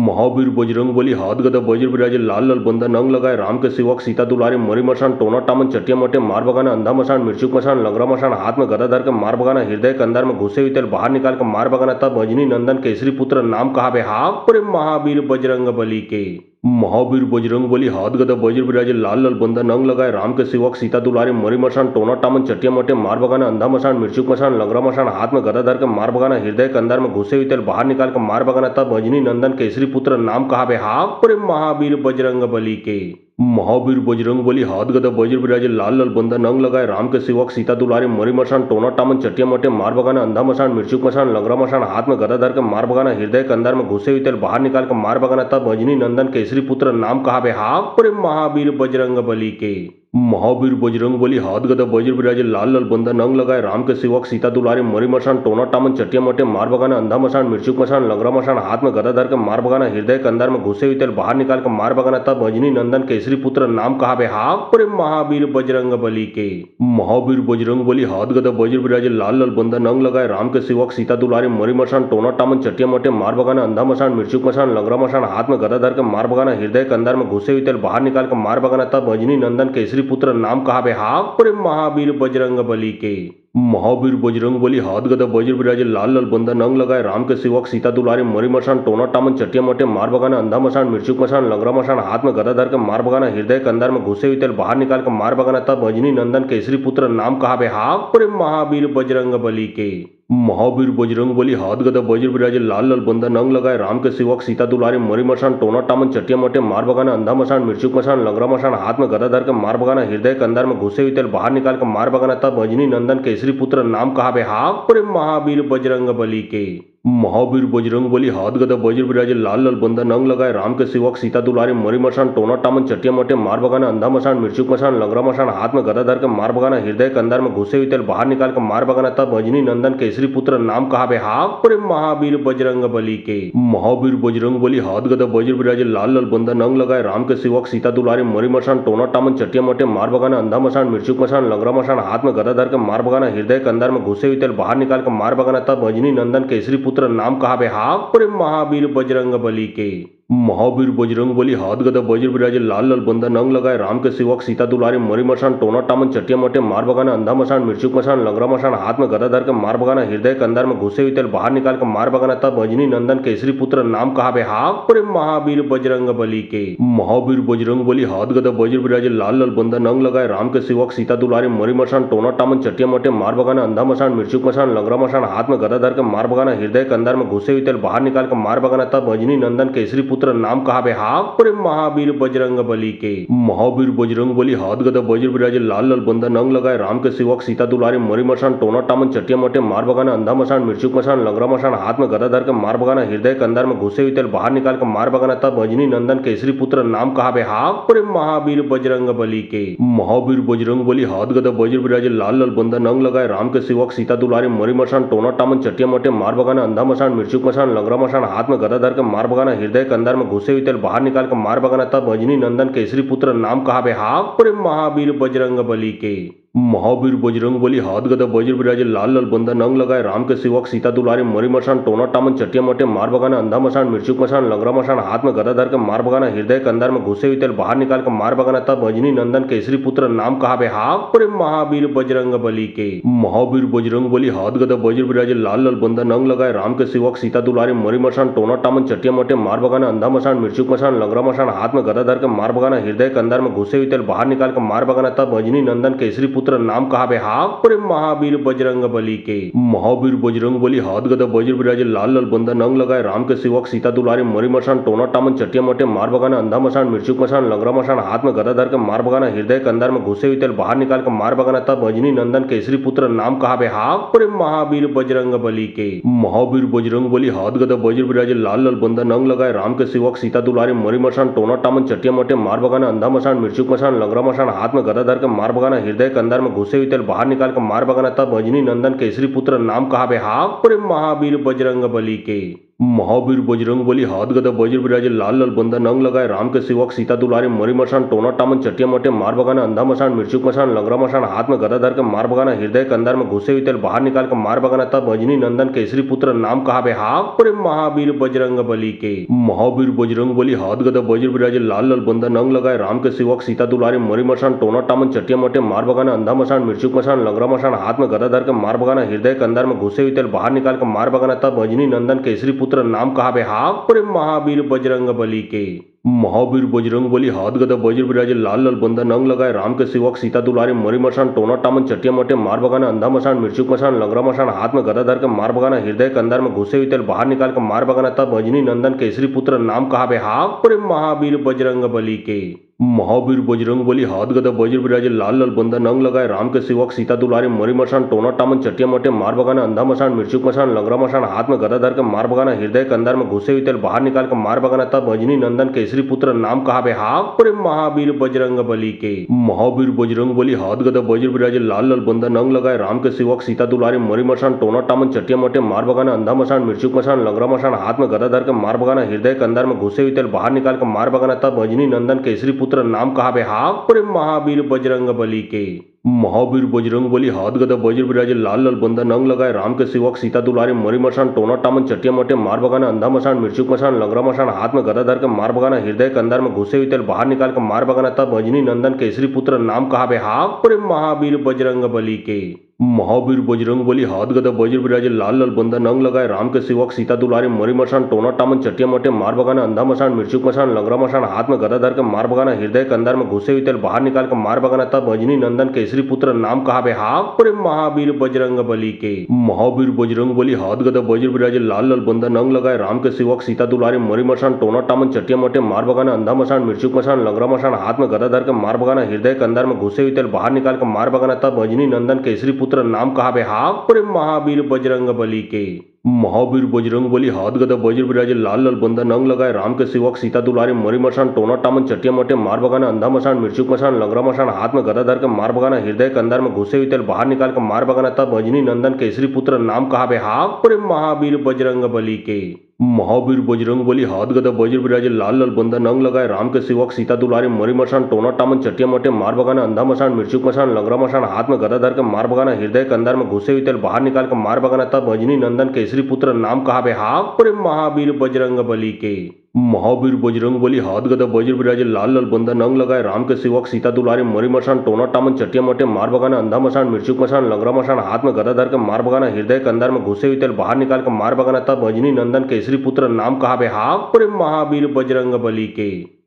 महावीर बजरंग बली हाथ गदा वज्र विराजे लाल लाल बंधन अंग लगाए राम के सेवक सीता दुलारे मरी मसान टोना टामन चटिया मटे मार बगाना अंधा मसान मिर्चुक मसान लंगरा मसान हाथ में गदा धर के मार बगाना हृदय के अंदर में घुसे हुए तेल बाहर निकाल कर मार बगाना तब अजनी नंदन केसरी पुत्र नाम कहावे हाक प्रेम महावीर बजरंग बली के। महावीर बजरंग बली हाथ गदा वज्र विराजे लाल लाल बंधन अंग लगाए राम के सेवक सीता दुलारे मरी मसान टोना टामन चटिया मटे मार बगाना अंधा मसान मिर्चुक मसान लंगरा मसान हाथ में गदा धर के मार बगाना हृदय के अंदर में घुसे हुए तेल बाहर निकाल कर मार बगाना तब अजनी नंदन केसरी पुत्र नाम कहावे हाक प्रेम महावीर बजरंग बली के। महावीर बजरंग बली हाथ गदा वज्र विराजे लाल लाल बंधन अंग लगाए राम के सेवक सीता दुलारे मरी मसान टोना टामन चटिया मटे मार बगाना अंधा मसान मिर्चुक मसान लंगरा मसान हाथ में गदा धर के मार बगाना हृदय के अंदर में घुसे हुए तेल बाहर निकाल कर मार बगाना तब अजनी नंदन केसरी पुत्र नाम कहावे हाक प्रेम महावीर बजरंग बली के। महावीर बजरंग बली हाथ गदा वज्र विराजे लाल लाल बंदा नंग लगाए राम के सेवक सीता दुलारे मरी मशान टोना टामन चटिया मटे मार बगाना अंधा मशान मिर्चुक मशान लंगरा मशान हाथ में गदा धर के मार बगाना हृदय के अंदर में घुसे हुए तेल बाहर निकाल कर मार बगाना तब अजनी नंदन केसरी पुत्र नाम कहा बे हाक पर महावीर बजरंग बली के। महावीर बजरंग बली हाथ गदा वज्र विराजे लाल लाल बंदा नंग लगाए राम के सेवक सीता दुलारे मरी मशान टोना टामन चटिया मटे मार बगाना अंधा मशान मिर्चुक मशान लंगरा मशान हाथ में गदा धर के मार बगाना हृदय के अंदर में घुसे हुए तेल बाहर निकाल कर मार बगाना तब अजनी नंदन केसरी पुत्र नाम कहा बे हाक पर महावीर बजरंग बली के। महावीर बजरंग बली हाथ गदा वज्र विराजे लाल लाल बंदा नंग लगाए राम के सेवक सीता दुलारे मरी मशान टोना टामन चटिया मटे मार बगाना अंधा मशान मिर्चुक मशान लंगरा मशान हाथ में गदा धर के मार बगाना हृदय के अंदर में घुसे हुए तेल बाहर निकाल कर मार बगाना तब अजनी नंदन केसरी पुत्र नाम कहा बे हाक पर महावीर बजरंग बली के। महावीर बजरंग बली हाथ गदा वज्र विराजे लाल लाल बंदा नंग लगाए राम के सेवक सीता दुलारे मरी मशान टोना टामन चटिया मटे मार बगाना अंधा मशान मिर्चुक मशान लंगरा मशान हाथ में गदा धर के मार बगाना हृदय के अंदर में घुसे हुए तेल बाहर निकाल कर मार बगाना तब अजनी नंदन केसरी पुत्र नाम कहा बे हाक पर महावीर बजरंग बली के। महावीर बजरंग बली हाथ गदा वज्र विराजे लाल लाल बंदा नंग लगाए राम के सेवक सीता दुलारे मरी मशान टोना टामन चटिया मटे मार बगाना अंधा मशान मिर्चुक मशान लंगरा मशान हाथ में गदा धर के मार बगाना हृदय के अंदर में घुसे हुए तेल बाहर निकाल कर मार बगाना तब अजनी नंदन केसरी पुत्र नाम कहा बे हाक पर महावीर बजरंग बली के। महावीर बजरंग बली हाथ गदा वज्र विराजे लाल लाल बंदा नंग लगाए राम के सेवक सीता दुलारे मरी मशान टोना टामन चटिया मटे मार बगाना अंधा मशान मिर्चुक मशान लंगरा मशान हाथ में गदा धर के मार बगाना हृदय के अंदर में घुसे हुए तेल बाहर निकाल कर मार बगाना तब अजनी नंदन केसरी पुत्र नाम कहा बे हाक पर महावीर बजरंग बली के। महावीर बजरंग बली हाथ गदा वज्र विराजे लाल लाल बंदा नंग लगाए राम के सेवक सीता दुलारे मरी मशान टोना टामन चटिया मटे मार बगाना अंधा मशान मिर्चुक मशान लंगरा मशान हाथ में गदा धर के मार बगाना हृदय के अंदर में घुसे हुए तेल बाहर निकाल कर मार बगाना तब अजनी नंदन केसरी पुत्र नाम कहा बे हाक पर महावीर बजरंग बली के। महावीर बजरंग बली हाथ गदा वज्र विराजे लाल लाल बंदा नंग लगाए राम के सेवक सीता दुलारे मरी मशान टोना टामन चटिया मटे मार बगाना अंधा मशान मिर्चुक मशान लंगरा मशान हाथ में गदा धर के मार बगाना हृदय के अंदर में घुसे हुए तेल बाहर निकाल कर मार बगाना तब अजनी नंदन केसरी पुत्र नाम कहा बे हाक पर महावीर बजरंग बली के। महावीर बजरंग बली हाथ गदा वज्र विराजे लाल लाल बंदा नंग लगाए राम के सेवक सीता दुलारे मरी मशान टोना टामन चटिया मटे मार बगाना अंधा मशान मिर्चुक मशान लंगरा मशान हाथ में गदा धर के मार बगाना हृदय के अंदर में घुसे हुए तेल बाहर निकाल कर मार बगाना तब अजनी नंदन केसरी पुत्र नाम कहा बे हाक पर महावीर बजरंग बली के। महावीर बजरंग बली हाथ गदा वज्र विराजे लाल लाल बंदा नंग लगाए राम के सेवक सीता दुलारे मरी मशान टोना टामन चटिया मटे मार बगाना अंधा मशान मिर्चुक मशान लंगरा मशान हाथ में गदा धर के मार बगाना हृदय के अंदर में घुसे हुए तेल बाहर निकाल कर मार बगाना तब अजनी नंदन केसरी पुत्र नाम कहा बे हाक पर महावीर बजरंग बली के। महावीर बजरंग बली हाथ गदा वज्र विराजे लाल लाल बंदा नंग लगाए राम के सेवक सीता दुलारे मरी मशान टोना टामन चटिया मटे मार बगाना अंधा मशान मिर्चुक मशान लंगरा मशान हाथ में गदा धर के मार बगाना हृदय के अंदर में घुसे हुए तेल बाहर निकाल कर मार बगाना तब अजनी नंदन केसरी पुत्र नाम कहा बे हाक पर महावीर बजरंग बली के। महावीर बजरंग बली हाथ गदा वज्र विराजे लाल लाल बंदा नंग लगाए राम के सेवक सीता दुलारे मरी मशान टोना टामन चटिया मटे मार बगाना अंधा मशान मिर्चुक मशान लंगरा मशान हाथ में गदा धर के मार बगाना हृदय के अंदर में घुसे हुए तेल बाहर निकाल कर मार बगाना तब अजनी नंदन केसरी पुत्र नाम कहा बे हाक पर महावीर बजरंग बली के। महावीर बजरंग बली हाथ गदा वज्र विराजे लाल लाल बंदा नंग लगाए राम के सेवक सीता दुलारे मरी मशान टोना टामन चटिया मटे मार बगाना अंधा मशान मिर्चुक मशान लंगरा मशान हाथ में गदा धर के मार बगाना हृदय के अंदर में घुसे हुए तेल बाहर निकाल कर मार बगाना तब अजनी नंदन केसरी पुत्र नाम कहा बे हाक पर महावीर बजरंग बली के। महावीर बजरंग बली हाथ गदा वज्र विराजे लाल लाल बंदा नंग लगाए राम के सेवक सीता दुलारे मरी मशान टोना टामन चटिया मटे मार बगाना अंधा मशान मिर्चुक मशान लंगरा मशान हाथ में गदा धर के मार बगाना हृदय के अंदर में घुसे हुए तेल बाहर निकाल कर मार बगाना तब अजनी नंदन केसरी पुत्र नाम कहा बे हाक पर महावीर बजरंग बली के। महावीर बजरंग बली हाथ गदा वज्र विराजे लाल लाल बंदा नंग लगाए राम के सेवक सीता दुलारे मरी मशान टोना टामन चटिया मटे मार बगाना अंधा मशान मिर्चुक मशान लंगरा मशान हाथ में गदा धर के मार बगाना हृदय के अंदर में घुसे हुए तेल बाहर निकाल कर मार बगाना तब अजनी नंदन केसरी पुत्र नाम कहा बे हाक पर महावीर बजरंग बली के। महावीर बजरंग बली हाथ गदा वज्र विराजे लाल लाल बंदा नंग लगाए राम के सेवक सीता दुलारे मरी मशान टोना टामन चटिया मटे मार बगाना अंधा मशान मिर्चुक मशान लंगरा मशान हाथ में गदा धर के मार बगाना हृदय के अंदर में घुसे हुए तेल बाहर निकाल कर मार बगाना तब अजनी नंदन केसरी पुत्र नाम कहा बे हाक पर महावीर बजरंग बली के। महावीर बजरंग बली हाथ गदा वज्र विराजे लाल लाल बंदा नंग लगाए राम के सेवक सीता दुलारे मरी मशान टोना टामन चटिया मटे मार बगाना अंधा मशान मिर्चुक मशान लंगरा मशान हाथ में गदा धर के मार बगाना हृदय के अंदर में घुसे हुए तेल बाहर निकाल कर मार बगाना तब अजनी नंदन केसरी पुत्र नाम कहा बे हाक पर महावीर बजरंग बली के। महावीर बजरंगबली हाथ गदा वज्र विराजे लाल लाल बंदा नंग लगाए राम के सेवक सीता दुलारे मरी मशान टोना टामन चटिया मटे मार बगाना अंधा मशान मिर्चुक मशान लंगरा मशान हाथ में गदा धर के मार बगाना हृदय के अंदर में घुसे हुए तेल बाहर निकाल कर मार बगाना तब अजनी नंदन केसरी पुत्र नाम कहा बे हाक पर महावीर बजरंग बली के। महावीर बजरंग बली हाथ गदा वज्र विराजे लाल लाल बंदा नंग लगाए राम के सेवक सीता दुलारे मरी मशान टोना टामन चटिया मटे मार बगाना अंधा मशान मिर्चुक मशान लंगरा मशान हाथ में गदा धर के मार बगाना हृदय के अंदर में घुसे हुए तेल बाहर निकाल कर मार बगाना तब अजनी नंदन केसरी पुत्र नाम कहा बे हाक पर महावीर बजरंग बली के। महावीर बजरंग बली हाथ गदा वज्र विराजे लाल लाल बंदा नंग लगाए राम के सेवक सीता दुलारे मरी मशान टोना टामन चटिया मटे मार बगाना अंधा मशान मिर्चुक मशान लंगरा मशान हाथ में गदा धर के मार बगाना हृदय के अंदर में घुसे हुए तेल बाहर निकाल कर मार बगाना तब अजनी नंदन केसरी पुत्र नाम कहा बे हाक पर महावीर बजरंग बली के। महावीर बजरंग बली हाथ गदा वज्र विराजे लाल लाल बंदा नंग लगाए राम के सेवक सीता दुलारे मरी मशान टोना टामन चटिया मटे मार बगाना अंधा मशान मिर्चुक मशान लंगरा मशान हाथ में गदा धर के मार बगाना हृदय के अंदर में घुसे हुए तेल बाहर निकाल कर मार बगाना तब अजनी नंदन केसरी पुत्र नाम कहा बे हाक पर महावीर बजरंग बली के। महावीर बजरंग बली हाथ गदा वज्र विराजे लाल लाल बंदा नंग लगाए राम के सेवक सीता दुलारे मरी मशान टोना टामन चटिया मटे मार बगाना अंधा मशान मिर्चुक मशान लंगरा मशान हाथ में गदा धर के मार बगाना हृदय के अंदर में घुसे हुए तेल बाहर निकाल कर मार बगाना तब अजनी नंदन केसरी पुत्र नाम कहा बे हाक पर महावीर बजरंग बली के। महावीर बजरंग बली हाथ गदा वज्र विराजे लाल लाल बंदा नंग लगाए राम के सेवक सीता दुलारे मरी मशान टोना टामन चटिया मटे मार बगाना अंधा मशान मिर्चुक मशान लंगरा मशान हाथ में गदा धर के मार बगाना हृदय के अंदर में घुसे हुए तेल बाहर निकाल कर मार बगाना तब अजनी नंदन केसरी पुत्र नाम कहा बे हाक पर महावीर बजरंग बली के। महावीर बजरंग बली हाथ गदा वज्र विराजे लाल लाल बंदा नंग लगाए राम के सेवक सीता दुलारे मरी मशान टोना टामन चटिया मटे मार बगाना अंधा मशान मिर्चुक मशान लंगरा मशान हाथ में गदा धर के मार बगाना हृदय के अंदर में घुसे हुए तेल बाहर निकाल कर मार बगाना तब अजनी नंदन केसरी पुत्र नाम कहा बे हाक पर महावीर बजरंग बली के। महावीर बजरंग बली हाथ गदा वज्र विराजे लाल लाल बंदा नंग लगाए राम के सेवक सीता दुलारे मरी मशान टोना टामन चटिया मटे मार बगाना अंधा मशान मिर्चुक मशान लंगरा मशान हाथ में गदा धर के मार बगाना हृदय के अंदर में घुसे हुए तेल बाहर निकाल कर मार बगाना तब अजनी नंदन केसरी पुत्र नाम कहा बे हाक पर महावीर बजरंग बली के।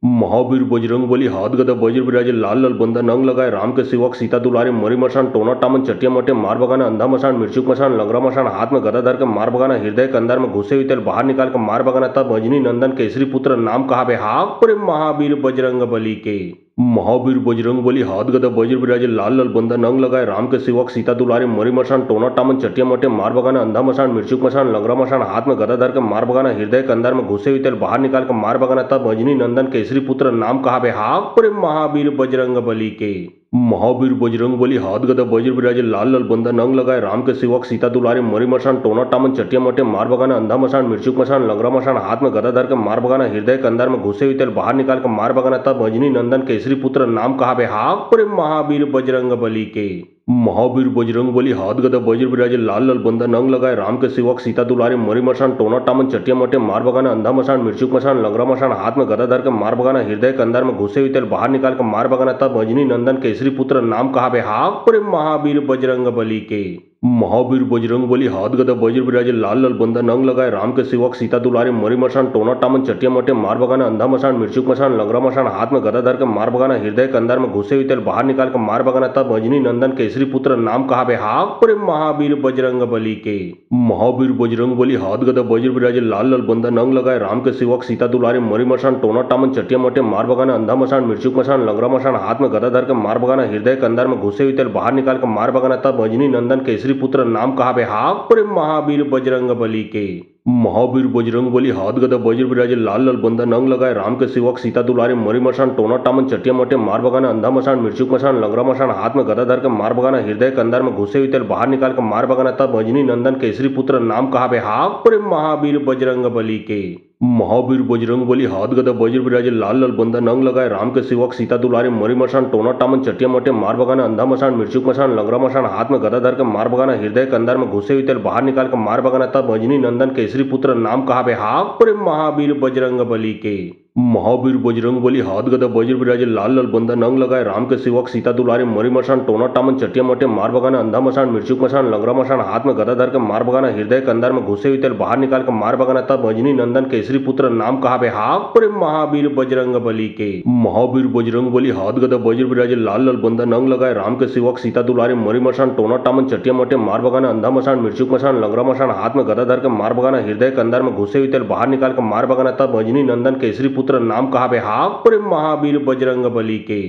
महावीर बजरंग बली हाथ गदा वज्र विराजे लाल लाल बंदा नंग लगाए राम के सेवक सीता दुलारे मरी मशान टोना टामन चटिया मटे मार बगाना अंधा मशान मिर्चुक मशान लंगरा मशान हाथ में गदा धर के मार बगाना हृदय के अंदर में घुसे हुए तेल बाहर निकाल कर मार बगाना तब अजनी नंदन केसरी पुत्र नाम कहा बे हाक पर महावीर बजरंग बली के। महावीर बजरंग बली हाथ गदा वज्र विराजे लाल लाल बंदा नंग लगाए राम के सेवक सीता दुलारे मरी मशान टोना टामन चटिया मटे मार बगाना अंधा मशान मिर्चुक मशान लंगरा मशान हाथ में गदा धर के मार बगाना हृदय के अंदर में घुसे हुए तेल बाहर निकाल कर मार बगाना तब अजनी नंदन केसरी पुत्र नाम कहा बे हाक पर महावीर बजरंग बली के। महावीर बजरंग बली हाथ गदा वज्र विराजे लाल लाल बंदा नंग लगाए राम के सेवक सीता दुलारे मरी मशान टोना टामन चटिया मटे मार बगाना अंधा मशान मिर्चुक मशान लंगरा मशान हाथ में गदा धर के मार बगाना हृदय के अंदर में घुसे हुए तेल बाहर निकाल कर मार बगाना तब अजनी नंदन केसरी पुत्र नाम कहा बे हाक पर महावीर बजरंग बली के। महावीर बजरंग बली हाथ गदा वज्र विराजे लाल लाल बंदा नंग लगाए राम के सेवक सीता दुलारे मरी मशान टोना टामन चटिया मटे मार बगाना अंधा मशान मिर्चुक मशान लंगरा मशान हाथ में गदा धर के मार बगाना हृदय के अंदर में घुसे हुए तेल बाहर निकाल कर मार बगाना तब अजनी नंदन केसरी पुत्र नाम कहा बे हाक पर महावीर बजरंग बली के। महावीर बजरंग बली हाथ गदा वज्र विराजे लाल लाल बंदा नंग लगाए राम के सेवक सीता दुलारे मरी मशान टोना टामन चटिया मटे मार बगाना अंधा मशान मिर्चुक मशान लंगरा मशान हाथ में गदा धर के मार बगाना हृदय के अंदर में घुसे हुए तेल बाहर निकाल कर मार बगाना तब अजनी नंदन केसरी पुत्र नाम कहा बे हाक पर महावीर बजरंग बली के। महावीर बजरंग बली हाथ गदा वज्र विराजे लाल लाल बंदा नंग लगाए राम के सेवक सीता दुलारे मरी मशान टोना टामन चटिया मटे मार बगाना अंधा मशान मिर्चुक मशान लंगरा मशान हाथ में गदा धर के मार बगाना हृदय के अंदर में घुसे हुए तेल बाहर निकाल कर मार बगाना तब अजनी नंदन केसरी पुत्र नाम कहा बे हाक पर महावीर बजरंग बली के। महावीर बजरंग बली हाथ गदा वज्र विराजे लाल लाल बंदा नंग लगाए राम के सेवक सीता दुलारे मरी मशान टोना टामन चटिया मटे मार बगाना अंधा मशान मिर्चुक मशान लंगरा मशान हाथ में गदा धर के मार बगाना हृदय के अंदर में घुसे हुए तेल बाहर निकाल कर मार बगाना तब अजनी नंदन केसरी पुत्र नाम कहा बे हाक पर महावीर बजरंग बली के। महावीर बजरंग बली हाथ गदा वज्र विराजे लाल लाल बंदा नंग लगाए राम के सेवक सीता दुलारे मरी मशान टोना टामन चटिया मटे मार बगाना अंधा मशान मिर्चुक मशान लंगरा मशान हाथ में गदा धर के मार बगाना हृदय के अंदर में घुसे हुए तेल बाहर निकाल कर मार बगाना तब अजनी नंदन केसरी पुत्र नाम कहा बे हाक पर महावीर बजरंग बली के। महावीर बजरंग बली हाथ गदा वज्र विराजे लाल लाल बंदा नंग लगाए राम के सेवक सीता दुलारे मरी मशान टोना टामन चटिया मटे मार बगाना अंधा मशान मिर्चुक मशान लंगरा मशान हाथ में गदा धर के मार बगाना हृदय के अंदर में घुसे हुए तेल बाहर निकाल कर मार बगाना तब अजनी नंदन केसरी पुत्र नाम कहा बे हाक पर महावीर बजरंग बली के। महावीर बजरंग बली हाथ गदा वज्र विराजे लाल लाल बंदा नंग लगाए राम के सेवक सीता दुलारे मरी मशान टोना टामन चटिया मटे मार बगाना अंधा मशान मिर्चुक मशान लंगरा मशान हाथ में गदा धर के मार बगाना हृदय के अंदर में घुसे हुए तेल बाहर निकाल कर मार बगाना तब अजनी नंदन केसरी पुत्र पुत्र नाम कहावे हाक परे महावीर बजरंग बली के।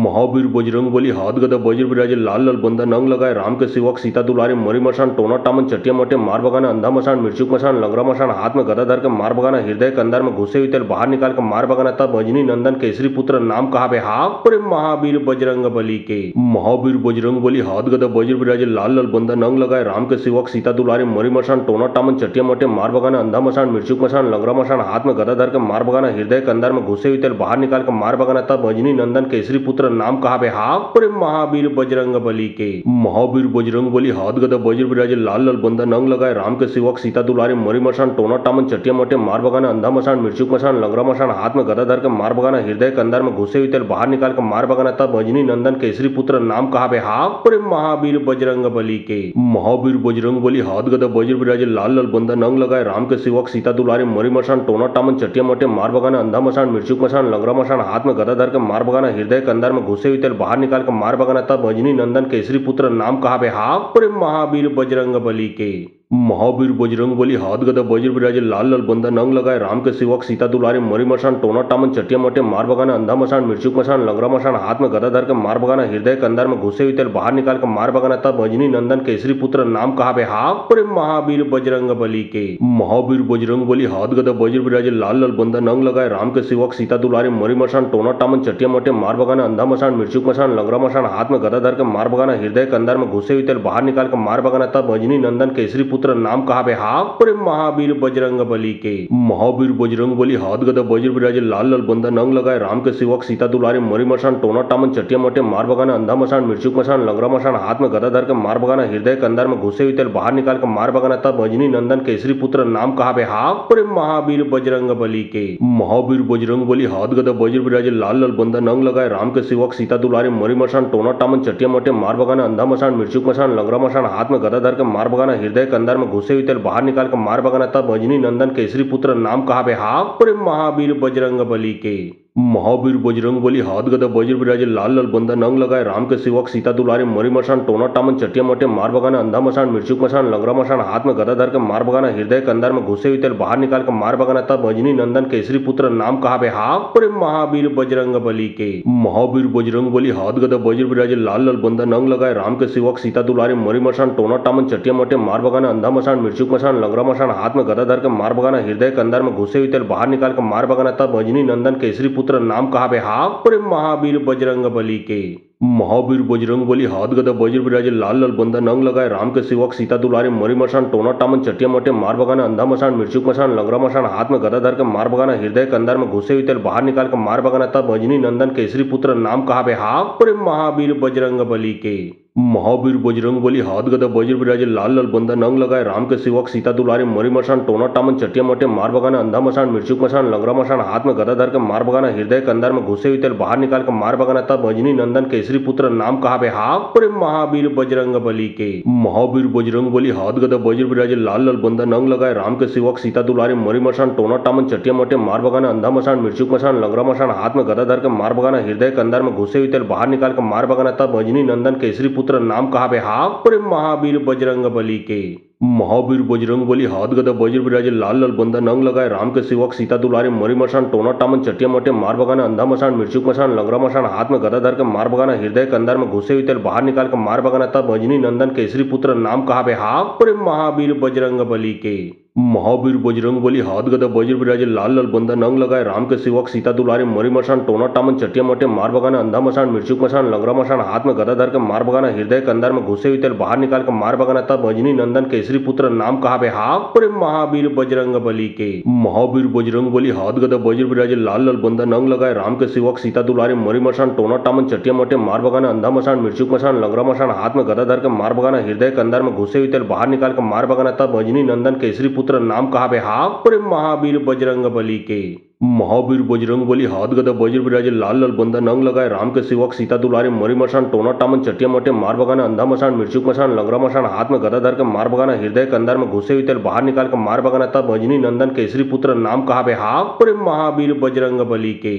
महावीर बजरंग बली हाथ गदा वज्र विराजे लाल लाल बंधन अंग लगाए राम के सेवक सीता दुलारे मरी मशान टोना टामन चटिया मटे मार बगाना अंधा मशान मिर्चुक मशान लंगरा मशान हाथ में गदा धर के मार बगाना हृदय के अंदर में घुसे हुए तेल बाहर निकाल कर मार बगाना तब अजनी नंदन केसरी पुत्र नाम कहावे हाक परे महावीर बजरंग बली के। महावीर बजरंग बली हाथ गदा वज्र विराजे लाल लाल बंधन अंग लगाए राम के सेवक सीता दुलारे मरी मशान टोना टामन चटिया मटे मार बगाना अंधा मशान मिर्चुक मशान लंगरा मशान हाथ में गदा धर के मार बगाना हृदय के अंदर में घुसे हुए तेल बाहर निकाल कर मार बगाना तब अजनी नंदन केसरी पुत्र नाम कहावे हाक परे महावीर बजरंग बली के। महावीर बजरंग बली हाथ गदा वज्र विराजे लाल लाल बंधन अंग लगाए राम के सेवक सीता दुलारे मरी मशान टोना टामन चटिया मटे मार बगाना अंधा मशान मिर्चुक मशान लंगरा मशान हाथ में गदा धर के मार बगाना हृदय के अंदर में घुसे हुए तेल बाहर निकाल कर मार बगाना तब अजनी नंदन केसरी पुत्र नाम कहावे हाक परे महावीर बजरंग बली के। महावीर बजरंग बली हाथ गदा वज्र विराजे लाल लाल बंधन अंग लगाए राम के सेवक सीता दुलारे मरी मशान टोना टामन चटिया मटे मार बगाना अंधा मशान मिर्चुक मशान लंगरा मशान हाथ में गदा धर के मार बगाना हृदय के अंदर में घुसे हुए तेल बाहर निकाल कर मार बगाना तब अजनी नंदन केसरी पुत्र नाम कहावे हाक परे महावीर बजरंग बली के। महावीर बजरंग बली हाथ गदा वज्र विराजे लाल लाल बंधन अंग लगाए राम के सेवक सीता दुलारे मरी मशान टोना टामन चटिया मटे मार बगाना अंधा मशान मिर्चुक मशान लंगरा मशान हाथ में गदा धर के मार बगाना हृदय के अंदर में घुसे हुए तेल बाहर निकाल कर मार बगाना तब अजनी नंदन केसरी पुत्र नाम कहावे हाक परे महावीर बजरंग बली के। महावीर बजरंग बली हाथ गदा वज्र विराजे लाल लाल बंधन अंग लगाए राम के सेवक सीता दुलारे मरी मशान टोना टामन चटिया मटे मार बगाना अंधा मशान मिर्चुक मशान लंगरा मशान हाथ में गदा धर के मार बगाना हृदय के अंदर में घुसे हुए तेल बाहर निकाल कर मार बगाना तब अजनी नंदन केसरी पुत्र नाम कहावे हाक परे महावीर बजरंग बली के। महावीर बजरंग बली हाथ गदा वज्र विराजे लाल लाल बंधन अंग लगाए राम के सेवक सीता दुलारे मरी मशान टोना टामन चटिया मटे मार बगाना अंधा मशान मिर्चुक मशान लंगरा मशान हाथ में गदा धर के मार बगाना हृदय के अंदर में घुसे हुए तेल बाहर निकाल कर मार बगाना तब अजनी नंदन केसरी पुत्र नाम कहावे हाक परे महावीर बजरंग बली के। महावीर बजरंग बली हाथ गदा वज्र विराजे लाल लाल बंधन अंग लगाए राम के सेवक सीता दुलारे मरी मशान टोना टामन चटिया मटे मार बगाना अंधा मशान मिर्चुक मशान लंगरा मशान हाथ में गदा धर के मार बगाना हृदय के अंदर में घुसे हुए तेल बाहर निकाल कर मार बगाना तब अजनी नंदन केसरी पुत्र नाम कहावे हाक परे महावीर बजरंग बली के। महावीर बजरंग बली हाथ गदा वज्र विराजे लाल लाल बंधन अंग लगाए राम के सेवक सीता दुलारे मरी मशान टोना टामन चटिया मटे मार बगाना अंधा मशान मिर्चुक मशान लंगरा मशान हाथ में गदा धर के मार बगाना हृदय के अंदर में घुसे हुए तेल बाहर निकाल कर मार बगाना तब अजनी नंदन केसरी पुत्र नाम कहावे हाक परे महावीर बजरंग बली के। महावीर बजरंग बली हाथ गदा वज्र विराजे लाल लाल बंधन अंग लगाए राम के सेवक सीता दुलारे मरी मशान टोना टामन चटिया मटे मार बगाना अंधा मशान मिर्चुक मशान लंगरा मशान हाथ में गदा धर के मार बगाना हृदय के अंदर में घुसे हुए तेल बाहर निकाल कर मार बगाना तब अजनी नंदन केसरी पुत्र नाम कहावे हाक परे महावीर बजरंग बली के। महावीर बजरंग बली हाथ गदा वज्र विराजे लाल लाल बंधन अंग लगाए राम के सेवक सीता दुलारे मरी मशान टोना टामन चटिया मटे मार बगाना अंधा मशान मिर्चुक मशान लंगरा मशान हाथ में गदा धर के मार बगाना हृदय के अंदर में घुसे हुए तेल बाहर निकाल कर मार बगाना तब अजनी नंदन केसरी पुत्र नाम कहावे हाक परे महावीर बजरंग बली के। महावीर बजरंग बली हाथ गदा वज्र विराजे लाल लाल बंधन अंग लगाए राम के सेवक सीता दुलारे मरी मशान टोना टामन चटिया मटे मार बगाना अंधा मशान मिर्चुक मशान लंगरा मशान हाथ में गदा धर के मार बगाना हृदय के अंदर में घुसे हुए तेल बाहर निकाल कर मार बगाना तब अजनी नंदन केसरी पुत्र नाम कहावे हाक परे महावीर बजरंग बली के। महावीर बजरंग बली हाथ गदा वज्र विराजे लाल लाल बंधन अंग लगाए राम के सेवक सीता दुलारे मरी मशान टोना टामन चटिया मटे मार बगाना अंधा मशान मिर्चुक मशान लंगरा मशान हाथ में गदा धर के मार बगाना हृदय के अंदर में घुसे हुए तेल बाहर निकाल कर मार बगाना तब अजनी नंदन केसरी पुत्र नाम कहावे हाक परे महावीर बजरंग बली के। महावीर बजरंग बली हाथ गदा वज्र विराजे लाल लाल बंधन अंग लगाए राम के सेवक सीता दुलारे मरी मशान टोना टामन चटिया मटे मार बगाना अंधा मशान मिर्चुक मशान लंगरा मशान हाथ में गदा धर के मार बगाना हृदय के अंदर में घुसे हुए तेल बाहर निकाल कर मार बगाना तब अजनी नंदन केसरी पुत्र नाम कहावे हाक परे महावीर बजरंग बली के। महावीर बजरंग बली हाथ गदा वज्र विराजे लाल लाल बंधन अंग लगाए राम के सेवक सीता दुलारे मरी मशान टोना टामन चटिया मटे मार बगाना अंधा मशान मिर्चुक मशान लंगरा मशान हाथ में गदा धर के मार बगाना हृदय के अंदर में घुसे हुए तेल बाहर निकाल कर मार बगाना तब अजनी नंदन केसरी पुत्र नाम कहावे हाक परे महावीर बजरंग बली के। महावीर बजरंग बली हाथ गदा वज्र विराजे लाल लाल बंधन अंग लगाए राम के सेवक सीता दुलारे मरी मशान टोना टामन चटिया मटे मार बगाना अंधा मशान मिर्चुक मशान लंगरा मशान हाथ में गदा धर के मार बगाना हृदय के अंदर में घुसे हुए तेल बाहर निकाल कर मार बगाना तब अजनी नंदन केसरी पुत्र नाम कहावे हाक परे महावीर बजरंग बली के। महावीर बजरंग बली हाथ गदा वज्र विराजे लाल लाल बंधन अंग लगाए राम के सेवक सीता दुलारे मरी मशान टोना टामन चटिया मटे मार बगाना अंधा मशान मिर्चुक मशान लंगरा मशान हाथ में गदा धर के मार बगाना हृदय के अंदर में घुसे हुए तेल बाहर निकाल कर मार बगाना तब अजनी नंदन केसरी पुत्र नाम कहावे हाक परे महावीर बजरंग बली के।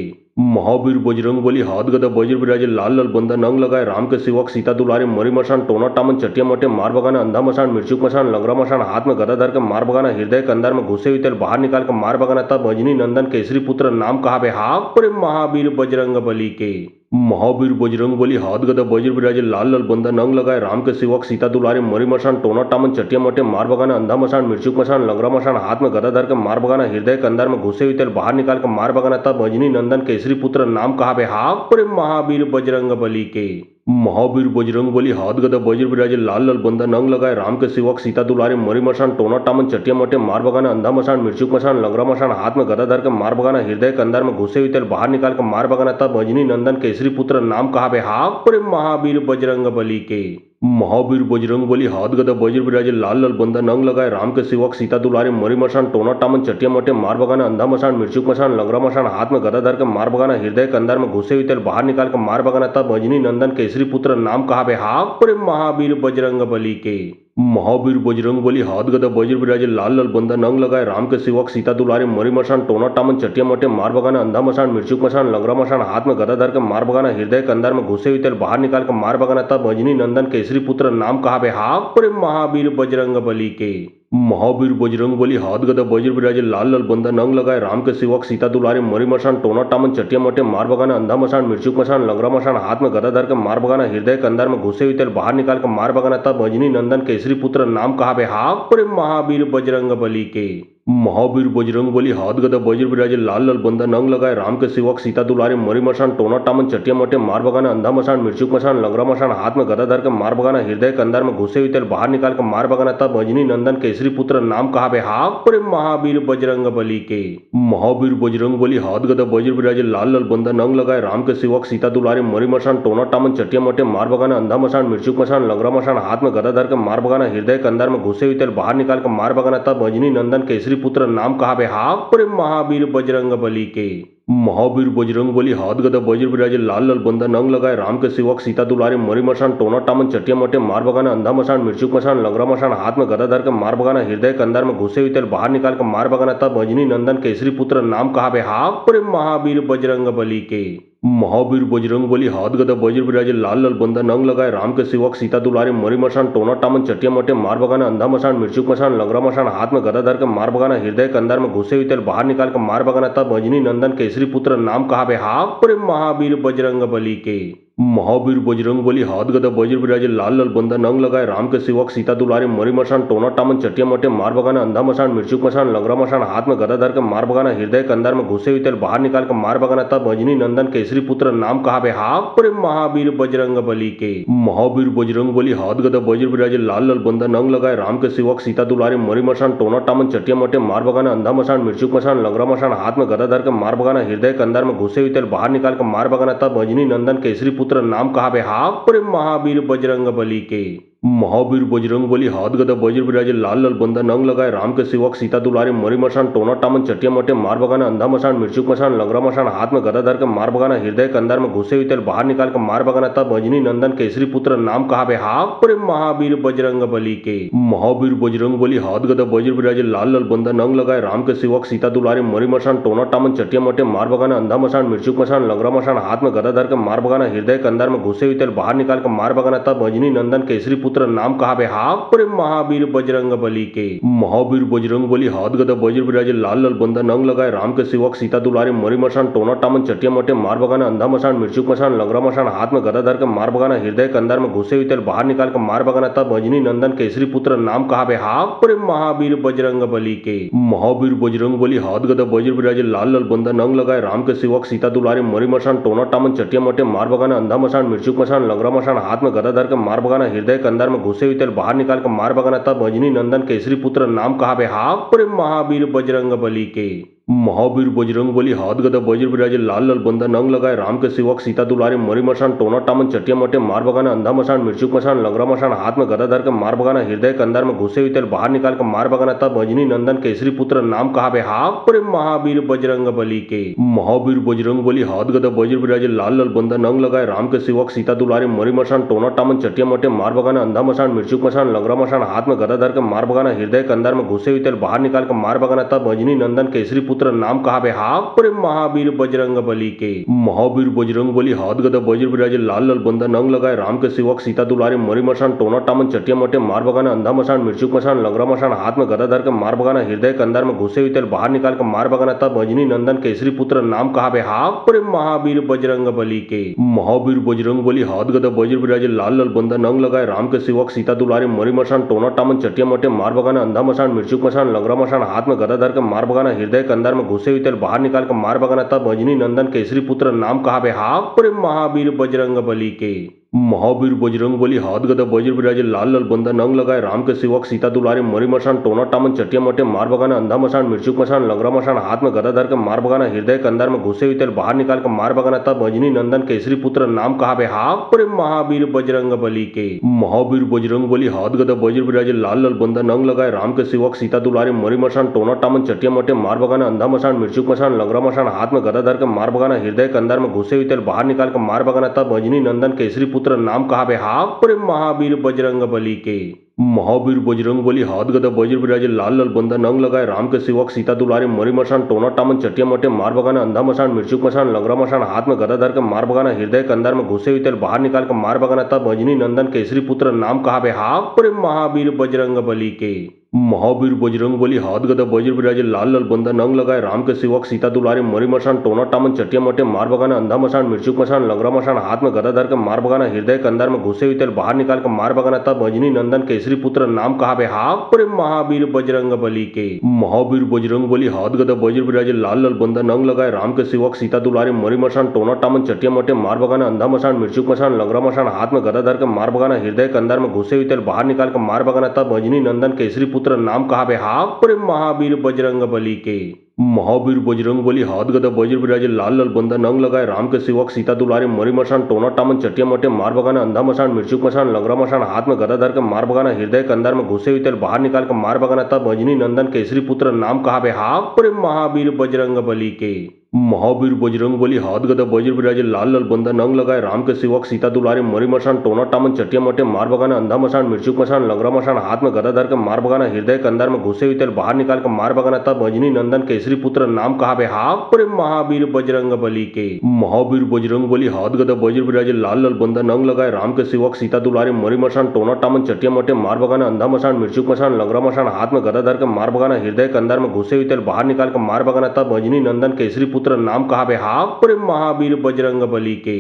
महावीर बजरंगबली हाथ गदा वज्र विराजे लाल लाल बंधन अंग लगाए राम के सेवक सीता दुलारे मरी मसान टोना टामन चटिया मटे मार बगाना अंधा मसान मिर्चुक मसान लंगरा मसान हाथ में गदा धर के मार बगाना हृदय के अंदर में घुसे हुए तेल बाहर निकाल कर मार बगाना तब अजनी नंदन केसरी पुत्र नाम कहा बे हाक पर महावीर बजरंग बली के महावीर बजरंग बली हाथ गदा वज्र विराजे लाल लाल बंधन अंग लगाए राम के सेवक सीता दुलारे मरी मसान टोना टामन चटिया मटे मार बगाना अंधा मसान मिर्चुक मसान लंगरा मसान हाथ में गदा धर के मार बगाना हृदय के अंदर में घुसे हुए तेल बाहर निकाल कर मार बगाना तब अजनी नंदन केसरी पुत्र नाम कहा बे हाक पर महावीर बजरंग बली के महावीर बजरंग बली हाथ गदा वज्र विराजे लाल लाल बंधन अंग लगाए राम के सेवक सीता दुलारे मरी मसान टोना टामन चटिया मटे मार बगाना अंधा मसान मिर्चुक मसान लंगरा मसान हाथ में गदा धर के मार बगाना हृदय के अंदर में घुसे हुए तेल बाहर निकाल कर मार बगाना तब अजनी नंदन केसरी पुत्र नाम कहा बे हाक पर महावीर बजरंग बली के महावीर बजरंग बली हाथ गदा वज्र विराजे लाल लाल बंधन अंग लगाए राम के सेवक सीता दुलारे मरी मसान टोना टामन चटिया मटे मार बगाना अंधा मसान मिर्चुक मसान लंगरा मसान हाथ में गदा धर के मार बगाना हृदय के अंदर में घुसे हुए तेल बाहर निकाल कर मार बगाना तब अजनी नंदन केसरी पुत्र नाम कहा बे हाक पर महावीर बजरंग बली के महावीर बजरंग बली हाथ गदा वज्र विराजे लाल लाल बंधन अंग लगाए राम के सेवक सीता दुलारे मरी मसान टोना टामन चटिया मटे मार बगाना अंधा मसान मिर्चुक मसान लंगरा मसान हाथ में गदा धर के मार बगाना हृदय के अंदर में घुसे हुए तेल बाहर निकाल कर मार बगाना तब अजनी नंदन केसरी पुत्र नाम कहा बे हाक पर महावीर बजरंग बली के महावीर बजरंग बली हाथ गदा वज्र विराजे लाल लाल बंधन अंग लगाए राम के सेवक सीता दुलारे मरी मसान टोना टामन चटिया मटे मार बगाना अंधा मसान मिर्चुक मसान लंगरा मसान हाथ में गदा धर के मार बगाना हृदय के अंदर में घुसे हुए तेल बाहर निकाल कर मार बगाना तब अजनी नंदन केसरी पुत्र नाम कहा बे हाक पर महावीर बजरंग बली के महावीर बजरंग बली हाथ गदा वज्र विराजे लाल लाल बंधन अंग लगाए राम के सेवक सीता दुलारे मरी मसान टोना टामन चटिया मटे मार बगाना अंधा मसान मिर्चुक मसान लंगरा मसान हाथ में गदा धर के मार बगाना हृदय के अंदर में घुसे हुए तेल बाहर निकाल कर मार बगाना तब अजनी नंदन केसरी पुत्र नाम कहा बे हाक पर महावीर बजरंग बली के महावीर बजरंग बली हाथ गदा वज्र विराजे लाल लाल बंधन अंग लगाए राम के सेवक सीता दुलारे मरी मसान टोना टामन चटिया मटे मार बगाना अंधा मसान मिर्चुक मसान लंगरा मसान हाथ में गदा धर के मार बगाना हृदय के अंदर में घुसे हुए तेल बाहर निकाल कर मार बगाना तब अजनी नंदन केसरी पुत्र नाम कहा बे हाक पर महावीर बजरंग बली के महावीर बजरंग बली हाथ गदा वज्र विराजे लाल लाल बंधन अंग लगाए राम के सेवक सीता दुलारे मरी मसान टोना टामन चटिया मटे मार बगाना अंधा मसान मिर्चुक मसान लंगरा मसान हाथ में गदा धर के मार बगाना हृदय के अंदर में घुसे हुए तेल बाहर निकाल कर मार बगाना तब अजनी नंदन केसरी पुत्र नाम कहा बे हाक पर महावीर बजरंग बली के महावीर बजरंग बली हाथ गदा वज्र विराजे लाल लाल बंधन अंग लगाए राम के सेवक सीता दुलारे मरी मसान टोना टामन चटिया मटे मार बगाना अंधा मसान मिर्चुक मसान लंगरा मसान हाथ में गदा धर के मार बगाना हृदय के अंदर में घुसे हुए तेल बाहर निकाल कर मार बगाना तब अजनी नंदन केसरी पुत्र नाम कहा बे हाक पर महावीर बजरंग बली के महावीर बजरंग बली हाथ गदा वज्र विराजे लाल लाल बंधन अंग लगाए राम के सेवक सीता दुलारे मरी मसान टोना टामन चटिया मटे मार बगाना अंधा मसान मिर्चुक मसान लंगरा मसान हाथ में गदा धर के मार बगाना हृदय के अंदर में घुसे हुए तेल बाहर निकाल कर मार बगाना तब अजनी नंदन केसरी पुत्र नाम कहा बे हाक पर महावीर बजरंग बली के महावीर बजरंग बली हाथ गदा वज्र विराजे लाल लाल बंधन अंग लगाए राम के सेवक सीता दुलारे मरी मसान टोना टामन चटिया मटे मार बगाना अंधा मसान मिर्चुक मसान लंगरा मसान हाथ में गदा धर के मार बगाना हृदय के अंदर में घुसे हुए तेल बाहर निकाल कर मार बगाना तब अजनी नंदन केसरी पुत्र नाम कहा बे हाक पर महावीर बजरंग बली के महावीर बजरंग बली हाथ गदा वज्र विराजे लाल लाल बंधन अंग लगाए राम के सेवक सीता दुलारे मरी मसान टोना टामन चटिया मटे मार बगाना अंधा मसान मिर्चुक मसान लंगरा मसान हाथ में गदा धर के मार बगाना हृदय के अंदर में घुसे हुए तेल बाहर निकाल कर मार बगाना तब अजनी नंदन केसरी पुत्र नाम कहा बे हाक पर महावीर बजरंग बली के महावीर बजरंग बली हाथ गदा वज्र विराजे लाल लाल बंधन अंग लगाए राम के सेवक सीता दुलारे मरी मसान टोना टामन चटिया मटे मार बगाना अंधा मसान मिर्चुक मसान लंगरा मसान हाथ में गदा धर के मार बगाना हृदय के अंदर में घुसे हुए तेल बाहर निकाल कर मार बगाना तब अजनी नंदन केसरी पुत्र नाम कहा बे हाक पर महावीर बजरंग बली के महावीर बजरंग बली हाथ गदा वज्र विराजे लाल लाल बंधन अंग लगाए राम के सेवक सीता दुलारे मरी मसान टोना टामन चटिया मटे मार बगाना अंधा मसान मिर्चुक मसान लंगरा मसान हाथ में गदा धर के मार बगाना हृदय के अंदर में घुसे हुए तेल बाहर निकाल कर मार बगाना तब अजनी नंदन केसरी पुत्र नाम कहा बे हाक पर महावीर बजरंग बली के महावीर बजरंग बली हाथ गदा वज्र विराजे लाल लाल बंधन अंग लगाए राम के सेवक सीता दुलारे मरी मसान टोना टामन चटिया मटे मार बगाना अंधा मसान मिर्चुक मसान लंगरा मसान हाथ में गदा धर के मार बगाना हृदय के अंदर में घुसे हुए तेल बाहर निकाल कर मार बगाना तब अजनी नंदन केसरी पुत्र नाम कहा बे हाक पर महावीर बजरंग बली के महावीर बजरंग बली हाथ गदा वज्र विराजे लाल लाल बंधन अंग लगाए राम के सेवक सीता दुलारे मरी मसान टोना टामन चटिया मटे मार बगाना अंधा मसान मिर्चुक मसान लंगरा मसान हाथ में गदा धर के मार बगाना हृदय के अंदर में घुसे हुए तेल बाहर निकाल कर मार बगाना तब अजनी नंदन केसरी पुत्र नाम कहा बे हाक पर महावीर बजरंग बली के महावीर बजरंग बली हाथ गदा वज्र विराजे लाल लाल बंधन अंग लगाए राम के सेवक सीता दुलारे मरी मसान टोना टामन चटिया मटे मार बगाना अंधा मसान मिर्चुक मसान लंगरा मसान हाथ में गदा धर के मार बगाना हृदय के अंदर में घुसे हुए तेल बाहर निकाल कर मार बगाना तब अजनी नंदन केसरी पुत्र पुत्र नाम कहावे हाक परे महावीर बजरंग बली के। महावीर बजरंग बली हाथ गदा वज्र विराजे लाल लाल बंधन अंग लगाए राम के सेवक सीता दुलारे मरी मशान टोना टामन चटिया मटे मार बगाना अंधा मशान मिर्चुक मशान लंगरा मशान हाथ में गदा धर के मार बगाना हृदय के अंदर में घुसे हुए तेल बाहर निकाल कर मार बगाना तब अजनी नंदन केसरी पुत्र नाम कहावे हाक परे महावीर बजरंग बली के। महावीर बजरंग बली हाथ गदा वज्र विराजे लाल लाल बंधन अंग लगाए राम के सेवक सीता दुलारे मरी मशान टोना टामन चटिया मटे मार बगाना अंधा मशान मिर्चुक मशान लंगरा मशान हाथ में गदा धर के मार बगाना हृदय के अंदर में घुसे हुए तेल बाहर निकाल कर मार बगाना तब अजनी नंदन केसरी पुत्र नाम कहावे हाक परे महावीर बजरंग बली के। महावीर बजरंग बली हाथ गदा वज्र विराजे लाल लाल बंधन अंग लगाए राम के सेवक सीता दुलारे मरी मशान टोना टामन चटिया मटे मार बगाना अंधा मशान मिर्चुक मशान लंगरा मशान हाथ में गदा धर के मार बगाना हृदय के अंदर में घुसे हुए तेल बाहर निकाल कर मार बगाना तब अजनी नंदन केसरी पुत्र नाम कहावे हाक परे महावीर बजरंग बली के। महावीर बजरंग बली हाथ गदा वज्र विराजे लाल लाल बंधन अंग लगाए राम के सेवक सीता दुलारे मरी मशान टोना टामन चटिया मटे मार बगाना अंधा मशान मिर्चुक मशान लंगरा मशान हाथ में गदा धर के मार बगाना हृदय के अंदर में घुसे हुए तेल बाहर निकाल कर मार बगाना तब अजनी नंदन केसरी पुत्र नाम कहावे हाक परे महावीर बजरंग बली के। महावीर बजरंग बली हाथ गदा वज्र विराजे लाल लाल बंधन अंग लगाए राम के सेवक सीता दुलारे मरी मशान टोना टामन चटिया मटे मार बगाना अंधा मशान मिर्चुक मशान लंगरा मशान हाथ में गदा धर के मार बगाना हृदय के अंदर में घुसे हुए तेल बाहर निकाल कर मार बगाना तब अजनी नंदन केसरी पुत्र नाम कहावे हाक परे महावीर बजरंग बली के। महावीर बजरंग बली हाथ गदा वज्र विराजे लाल लाल बंधन अंग लगाए राम के सेवक सीता दुलारे मरी मशान टोना टामन चटिया मटे मार बगाना अंधा मशान मिर्चुक मशान लंगरा मशान हाथ में गदा धर के मार बगाना हृदय के अंदर में घुसे हुए तेल बाहर निकाल कर मार बगाना तब अजनी नंदन केसरी पुत्र नाम कहावे हाक परे महावीर बजरंग बली के। महावीर बजरंग बली हाथ गदा वज्र विराजे लाल लाल बंधन अंग लगाए राम के सेवक सीता दुलारे मरी मशान टोना टामन चटिया मटे मार बगाना अंधा मशान मिर्चुक मशान लंगरा मशान हाथ में गदा धर के मार बगाना हृदय के अंदर में घुसे हुए तेल बाहर निकाल कर मार बगाना तब अजनी नंदन केसरी पुत्र नाम कहावे हाक परे महावीर बजरंग बली के। महावीर बजरंग बली हाथ गदा वज्र विराजे लाल लाल बंधन अंग लगाए राम के सेवक सीता दुलारे मरी मशान टोना टामन चटिया मटे मार बगाना अंधा मशान मिर्चुक मशान लंगरा मशान हाथ में गदा धर के मार बगाना हृदय के अंदर में घुसे हुए तेल बाहर निकाल कर मार बगाना तब अजनी नंदन केसरी पुत्र नाम कहावे हाक परे महावीर बजरंग बली के। महावीर बजरंग बली हाथ गदा वज्र विराजे लाल लाल बंधन अंग लगाए राम के सेवक सीता दुलारे मरी मशान टोना टामन चटिया मटे मार बगाना अंधा मशान मिर्चुक मशान लंगरा मशान हाथ में गदा धर के मार बगाना हृदय के अंदर में घुसे हुए तेल बाहर निकाल कर मार बगाना तब अजनी नंदन केसरी पुत्र नाम कहावे हाक परे महावीर बजरंग बली के। महावीर बजरंग बली हाथ गदा वज्र विराजे लाल लाल बंधन अंग लगाए राम के सेवक सीता दुलारे मरी मशान टोना टामन चटिया मटे मार बगाना अंधा मशान मिर्चुक मशान लंगरा मशान हाथ में गदा धर के मार बगाना हृदय के अंदर में घुसे हुए तेल बाहर निकाल कर मार बगाना तब अजनी नंदन केसरी पुत्र नाम कहावे हाक परे महावीर बजरंग बली के।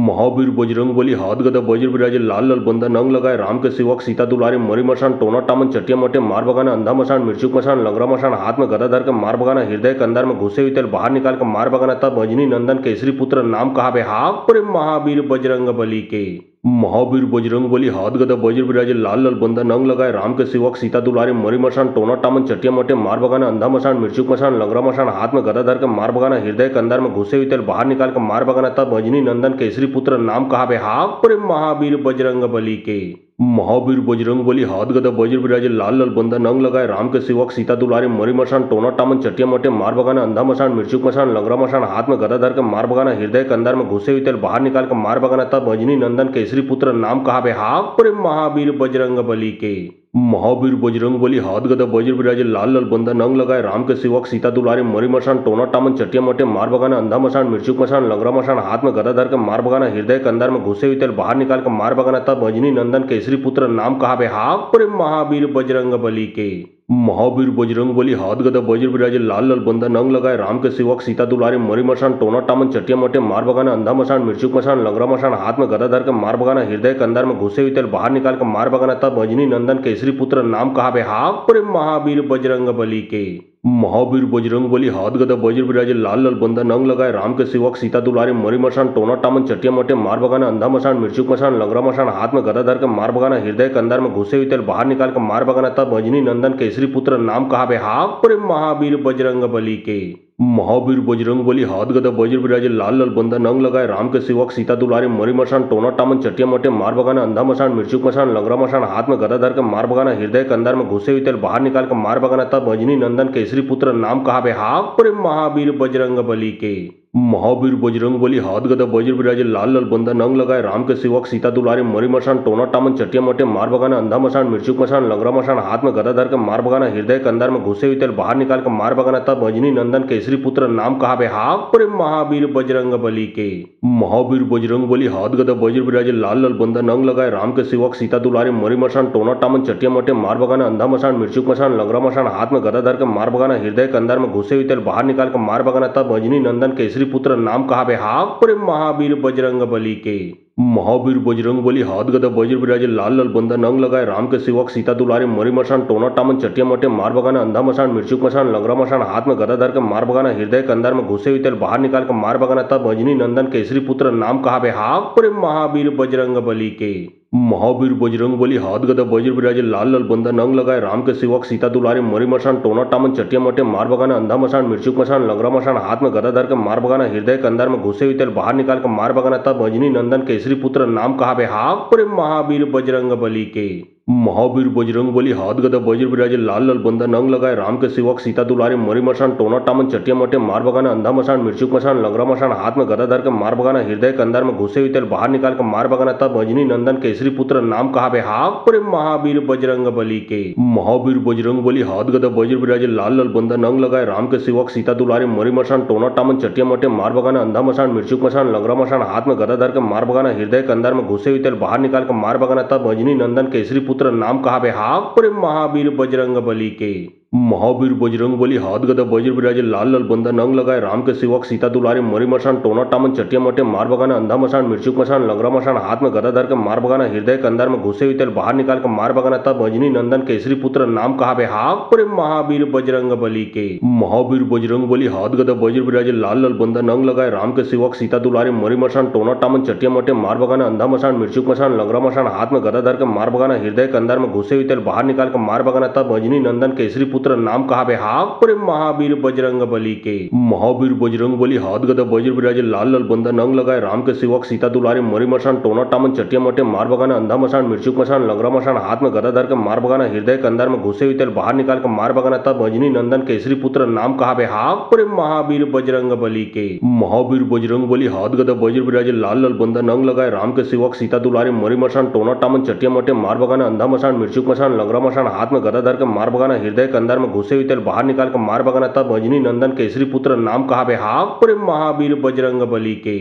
महावीर बजरंग बली हाथ गदा वज्र विराजे लाल लाल बंधन अंग लगाए राम के सेवक सीता दुलारे मरी मशान टोना टामन चटिया मटे मार बगाना अंधा मशान मिर्चुक मशान लंगरा मशान हाथ में गदा धर के मार बगाना हृदय के अंदर में घुसे हुए तेल बाहर निकाल कर मार बगाना तब अजनी नंदन केसरी पुत्र नाम कहावे हाक परे महावीर बजरंग बली के। महावीर बजरंग बली हाथ गदा वज्र विराजे लाल लाल बंधन अंग लगाए राम के सेवक सीता दुलारे मरी मशान टोना टामन चटिया मटे मार बगाना अंधा मशान मिर्चुक मशान लंगरा मशान हाथ में गदा धर के मार बगाना हृदय के अंदर में घुसे हुए तेल बाहर निकाल कर मार बगाना तब अजनी नंदन केसरी पुत्र नाम कहावे हाक परे महावीर बजरंग बली के। महावीर बजरंग बली हाथ गदा वज्र विराजे लाल लाल बंधन अंग लगाए राम के सेवक सीता दुलारे मरी मशान टोना टामन चटिया मटे मार बगाना अंधा मशान मिर्चुक मशान लंगरा मशान हाथ में गदा धर के मार बगाना हृदय के अंदर में घुसे हुए तेल बाहर निकाल कर मार बगाना तब अजनी नंदन केसरी पुत्र नाम कहावे हाक परे महावीर बजरंग बली के। महावीर बजरंग बली हाथ गदा वज्र विराजे लाल लाल बंधन अंग लगाए राम के सेवक सीता दुलारे मरी मशान टोना टामन चटिया मटे मार बगाना अंधा मशान मिर्चुक मशान लंगरा मशान हाथ में गदा धर के मार बगाना हृदय के अंदर में घुसे हुए तेल बाहर निकाल कर मार बगाना तब अजनी नंदन केसरी पुत्र नाम कहावे हाक परे महावीर बजरंग बली के। महावीर बजरंग बली हाथ गदा वज्र विराजे लाल लाल बंधन अंग लगाए राम के सेवक सीता दुलारे मरी मशान टोना टामन चटिया मटे मार बगाना अंधा मशान मिर्चुक मशान लंगरा मशान हाथ में गदा धर के मार बगाना हृदय के अंदर में घुसे हुए तेल बाहर निकाल कर मार बगाना तब अजनी नंदन केसरी पुत्र नाम कहावे हाक परे महावीर बजरंग बली के। महावीर बजरंग बली हाथ गदा वज्र विराजे लाल लाल बंधन अंग लगाए राम के सेवक सीता दुलारे मरी मशान टोना टामन चटिया मटे मार बगाना अंधा मशान मिर्चुक मशान लंगरा मशान हाथ में गदा धर के मार बगाना हृदय के अंदर में घुसे हुए तेल बाहर निकाल कर मार बगाना तब अजनी नंदन केसरी पुत्र नाम कहावे हाक परे महावीर बजरंग बली के। महावीर बजरंग बली हाथ गदा वज्र विराजे लाल लाल बंधन अंग लगाए राम के सेवक सीता दुलारे मरी मशान टोना टामन चटिया मटे मार बगाना अंधा मशान मिर्चुक मशान लंगरा मशान हाथ में गदा धर के मार बगाना हृदय के अंदर में घुसे हुए तेल बाहर निकाल कर मार बगाना तब अजनी नंदन केसरी पुत्र नाम कहावे हाक परे महावीर बजरंग बली के। महावीर बजरंग बली हाथ गदा वज्र विराजे लाल लाल बंदा नंग लगाए राम के सेवक सीता दुलारे मरी मशान टोना टामन चटिया मटे मार बगाना अंधा मशान मिर्चुक मशान लंगरा मशान हाथ में गदा धर के मार बगाना हृदय के अंदर में घुसे हुए तेल बाहर निकाल कर मार बगाना तब अजनी नंदन केसरी पुत्र नाम कहा बे हाक पर महावीर बजरंग बली के महावीर बजरंग बली हाथ गदा वज्र विराजे लाल लाल बंदा नंग लगाए राम के सेवक सीता दुलारे मरी मशान टोना टामन चटिया मटे मार बगाना अंधा मशान मिर्चुक मशान लंगरा मशान हाथ में गदा धर के मार बगाना हृदय के अंदर में घुसे हुए तेल बाहर निकाल कर मार बगाना तब अजनी नंदन केसरी पुत्र नाम कहा बे हाक पर महावीर बजरंग बली के महावीर बजरंग बली हाथ गदा वज्र विराजे लाल लाल बंदा नंग लगाए राम के सेवक सीता दुलारे मरी मशान टोना टामन चटिया मटे मार बगाना अंधा मशान मिर्चुक मशान लंगरा मशान हाथ में गदा धर के मार बगाना हृदय के अंदर में घुसे हुए तेल बाहर निकाल कर मार बगाना तब अजनी नंदन केसरी पुत्र नाम कहा बे हाक पर महावीर बजरंग बली के महावीर बजरंग बली हाथ गदा वज्र विराजे लाल लाल बंदा नंग लगाए राम के सेवक सीता दुलारे मरी मशान टोना टामन चटिया मटे मार बगाना अंधा मशान मिर्चुक मशान लंगरा मशान हाथ में गदा धर के मार बगाना हृदय के अंदर में घुसे हुए तेल बाहर निकाल कर मार बगाना तब अजनी नंदन केसरी पुत्र नाम कहा बे हाक पर महावीर बजरंग बली के महावीर बजरंग बली हाथ गदा वज्र विराजे लाल लाल बंदा नंग लगाए राम के सेवक सीता दुलारे मरी मशान टोना टामन चटिया मटे मार बगाना अंधा मशान मिर्चुक मशान लंगरा मशान हाथ में गदा धर के मार बगाना हृदय के अंदर में घुसे हुए तेल बाहर निकाल कर मार बगाना तब अजनी नंदन केसरी पुत्र नाम कहा बे हाक पर महावीर बजरंग बली के महावीर बजरंग बली हाथ गदा वज्र विराजे लाल लाल बंदा नंग लगाए राम के सेवक सीता दुलारे मरी मशान टोना टामन चटिया मटे मार बगाना अंधा मशान मिर्चुक मशान लंगरा मशान हाथ में गदा धर के मार बगाना हृदय के अंदर में घुसे हुए तेल बाहर निकाल कर मार बगाना तब अजनी नंदन केसरी पुत्र नाम कहा बे हाक पर महावीर बजरंग बली के महावीर बजरंग बली हाथ गदा वज्र विराजे लाल लाल बंदा नंग लगाए राम के सेवक सीता दुलारे मरी मशान टोना टामन चटिया मटे मार बगाना अंधा मशान मिर्चुक मशान लंगरा मशान हाथ में गदा धर के मार बगाना हृदय के अंदर में घुसे हुए तेल बाहर निकाल कर मार बगाना तब अजनी नंदन केसरी पुत्र नाम कहा बे हाक पर महावीर बजरंग बली के महावीर बजरंग बली हाथ गदा वज्र विराजे लाल लाल बंदा नंग लगाए राम के सेवक सीता दुलारे मरी मशान टोना टामन चटिया मटे मार बगाना अंधा मशान मिर्चुक मशान लंगरा मशान हाथ में गदा धर के मार बगाना हृदय के अंदर में घुसे हुए तेल बाहर निकाल कर मार बगाना तब अजनी नंदन केसरी पुत्र नाम कहा बे हाक पर महावीर बजरंग बली के महावीर बजरंग बली हाथ गदा वज्र विराजे लाल लाल बंदा नंग लगाए राम के सेवक सीता दुलारे मरी मशान टोना टामन चटिया मटे मार बगाना अंधा मशान मिर्चुक मशान लंगरा मशान हाथ में गदा धर के मार बगाना हृदय के अंदर में घुसे हुए तेल बाहर निकाल कर मार बगाना तब अजनी नंदन केसरी पुत्र नाम कहा बे हाक पर महावीर बजरंग बली के महावीर बजरंग बली हाथ गदा वज्र विराजे लाल लाल बंदा नंग लगाए राम के सेवक सीता दुलारे मरी मशान टोना टामन चटिया मटे मार बगाना अंधा मशान मिर्चुक मशान लंगरा मशान हाथ में गदा धर के मार बगाना हृदय के अंदर में घुसे हुए तेल बाहर निकाल कर मार बगाना तब अजनी नंदन केसरी पुत्र नाम कहा बे हाक पर महावीर बजरंग बली के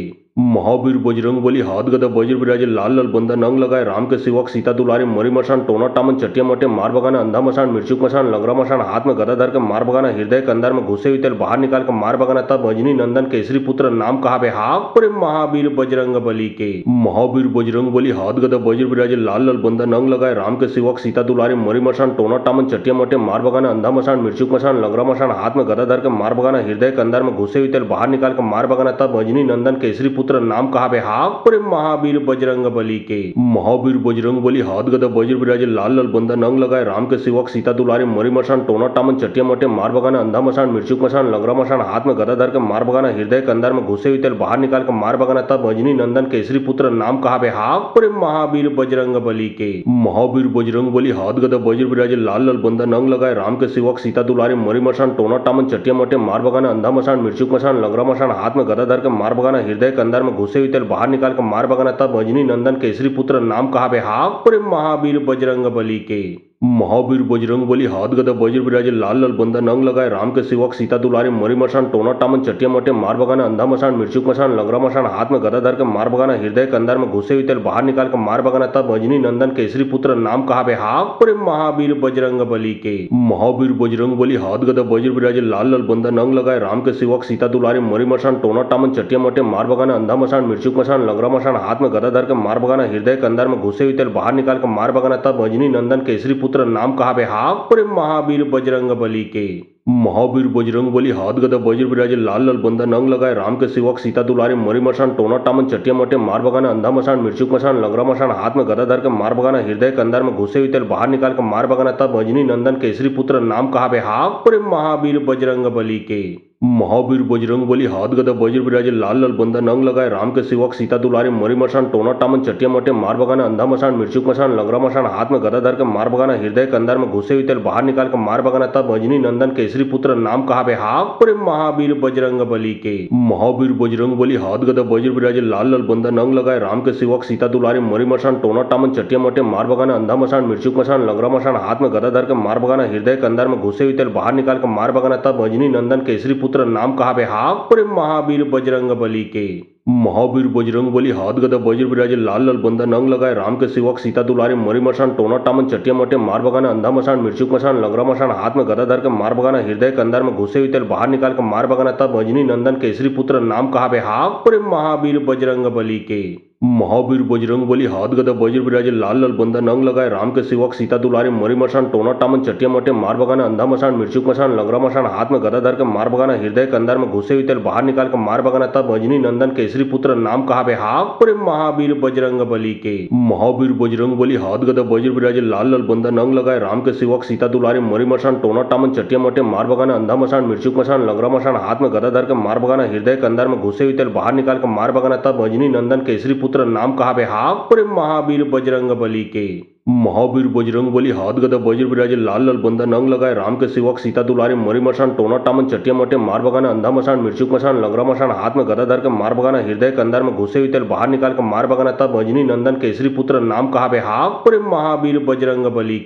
महावीर बजरंग बली हाथ गदा वज्र विराजे लाल लाल बंदा नंग लगाए राम के सेवक सीता दुलारे मरी मशान टोना टामन चटिया मटे मार बगाना अंधा मशान मिर्चुक मशान लंगरा मशान हाथ में गदा धर के मार बगाना हृदय के अंदर में घुसे हुए तेल बाहर निकाल कर मार बगाना तब अजनी नंदन केसरी पुत्र नाम कहा बे हाक पर महावीर बजरंग बली के महावीर बजरंग बली हाथ गदा वज्र विराजे लाल लाल बंदा नंग लगाए राम के सेवक सीता दुलारे मरी मशान टोना टामन चटिया मटे मार बगाना अंधा मशान मिर्चुक मशान लंगरा मशान हाथ में गदा धर के मार बगाना हृदय के अंदर में घुसे हुए तेल बाहर निकाल कर मार बगाना तब अजनी नंदन केसरी पुत्र नाम कहा बे हाक पर महावीर बजरंग बली के महावीर बजरंग बली हाथ गदा वज्र विराजे लाल लाल बंदा नंग लगाए राम के सेवक सीता दुलारे मरी मशान टोना टामन चटिया मटे मार बगाना अंधा मशान मिर्चुक मशान लंगरा मशान हाथ में गदा धर के मार बगाना हृदय के अंदर में घुसे हुए तेल बाहर निकाल कर मार बगाना तब अजनी नंदन केसरी पुत्र नाम कहा बे हाक पर महावीर बजरंग बली के महावीर बजरंग बली हाथ गदा वज्र विराजे लाल लाल बंदा नंग लगाए राम के सेवक सीता दुलारे मरी मशान टोना टामन चटिया मटे मार बगाना अंधा मशान मिर्चुक मशान लंगरा मशान हाथ में गदा धर के मार बगाना हृदय के अंदर में घुसे हुए तेल बाहर निकाल कर मार बगाना तब अजनी नंदन केसरी पुत्र नाम कहा बे हाक पर महावीर बजरंग बली के महावीर बजरंग बली हाथ गदा वज्र विराजे लाल लाल बंदा नंग लगाए राम के सेवक सीता दुलारे मरी मशान टोना टामन चटिया मटे मार बगाना अंधा मशान मिर्चुक मशान लंगरा मशान हाथ में गदा धर के मार बगाना हृदय के अंदर में घुसे हुए तेल बाहर निकाल कर मार बगाना तब अजनी नंदन केसरी पुत्र नाम कहा बे हाक पर महावीर बजरंग बली के महावीर बजरंग बली हाथ गदा वज्र विराजे लाल लाल बंदा नंग लगाए राम के सेवक सीता दुलारे मरी मशान टोना टामन चटिया मटे मार बगाना अंधा मशान मिर्चुक मशान लंगरा मशान हाथ में गदा धर के मार बगाना हृदय के अंदर में घुसे हुए तेल बाहर निकाल कर मार बगाना तब अजनी नंदन केसरी पुत्र नाम कहा बे हाक पर महावीर बजरंग बली के महावीर बजरंग बली हाथ गदा वज्र विराजे लाल लाल बंदा नंग लगाए राम के सेवक सीता दुलारे मरी मशान टोना टामन चटिया मटे मार बगाना अंधा मशान मिर्चुक मशान लंगरा मशान हाथ में गदा धर के मार बगाना हृदय के अंदर में घुसे हुए तेल बाहर निकाल कर मार बगाना तब अजनी नंदन केसरी पुत्र नाम कहा बे हाक पर महावीर बजरंग बली के महावीर बजरंग बली हाथ गदा वज्र विराजे लाल लाल बंधन अंग लगाए राम के सेवक सीता दुलारे मरी मसान टोना टामन चटिया मटे मार बगाना अंधा मसान मिर्चुक मसान लंगरा मसान हाथ में गदा धर के मार बगाना हृदय के अंदर में घुसे हुए तेल बाहर निकाल के मार बगाना तब अजनी नंदन केसरी पुत्र नाम कहा बे हाक प्रेम महावीर बजरंग बली के। महावीर बजरंग बली हाथ गदा वज्र विराजे लाल लाल बंधन अंग लगाए राम के सेवक सीता दुलारे मरी मसान टोना टामन चटिया मटे मार बगाना अंधा मसान मिर्चुक मसान लंगरा मसान हाथ में गदा धर के मार बगाना हृदय के अंदर में घुसे हुए तेल बाहर निकाल के मार बगाना तब अजनी नंदन केसरी पुत्र नाम कहा बे हाक प्रेम महावीर बजरंग बली के। महावीर बजरंग बली हाथ गदा वज्र विराजे लाल लाल बंधन अंग लगाए राम के सेवक सीता दुलारे मरी मसान टोना टामन चटिया मटे मार बगाना अंधा मसान मिर्चुक मसान लंगरा मसान हाथ में गदा धर के मार बगाना हृदय के अंदर में घुसे हुए तेल बाहर निकाल के मार बगाना तब अजनी नंदन केसरी पुत्र नाम कहा बे हाक प्रेम महावीर बजरंग बली के। महावीर बजरंग बली हाथ गदा वज्र विराजे लाल लाल बंधन अंग लगाए राम के सेवक सीता दुलारे मरी मसान टोना टामन चटिया मटे मार बगाना अंधा मसान मिर्चुक मसान लंगरा मसान हाथ में गदा धर के मार बगाना हृदय के अंदर में घुसे हुए तेल बाहर निकाल के मार बगाना तब अजनी नंदन केसरी पुत्र नाम कहा बे हाक प्रेम महावीर बजरंग बली के। महावीर बजरंग बली हाथ गदा वज्र विराजे लाल लाल बंधन अंग लगाए राम के सेवक सीता दुलारे मरी मसान टोना टामन चटिया मटे मार बगाना अंधा मसान मिर्चुक मसान लंगरा मसान हाथ में गदा धर के मार बगाना हृदय के अंदर में घुसे हुए तेल बाहर निकाल के मार बगाना तब अजनी नंदन केसरी पुत्र नाम कहा बे हाक प्रेम महावीर बजरंग बली के। महावीर बजरंग बली हाथ गदा वज्र विराजे लाल लाल बंधन अंग लगाए राम के सेवक सीता दुलारे मरी मसान टोना टामन चटिया मटे मार बगाना अंधा मसान मिर्चुक मसान लंगरा मसान हाथ में गदा धर के मार बगाना हृदय के अंदर में घुसे हुए तेल बाहर निकाल के मार बगाना तब अजनी नंदन केसरी पुत्र नाम कहा बे हाक प्रेम महावीर बजरंग बली।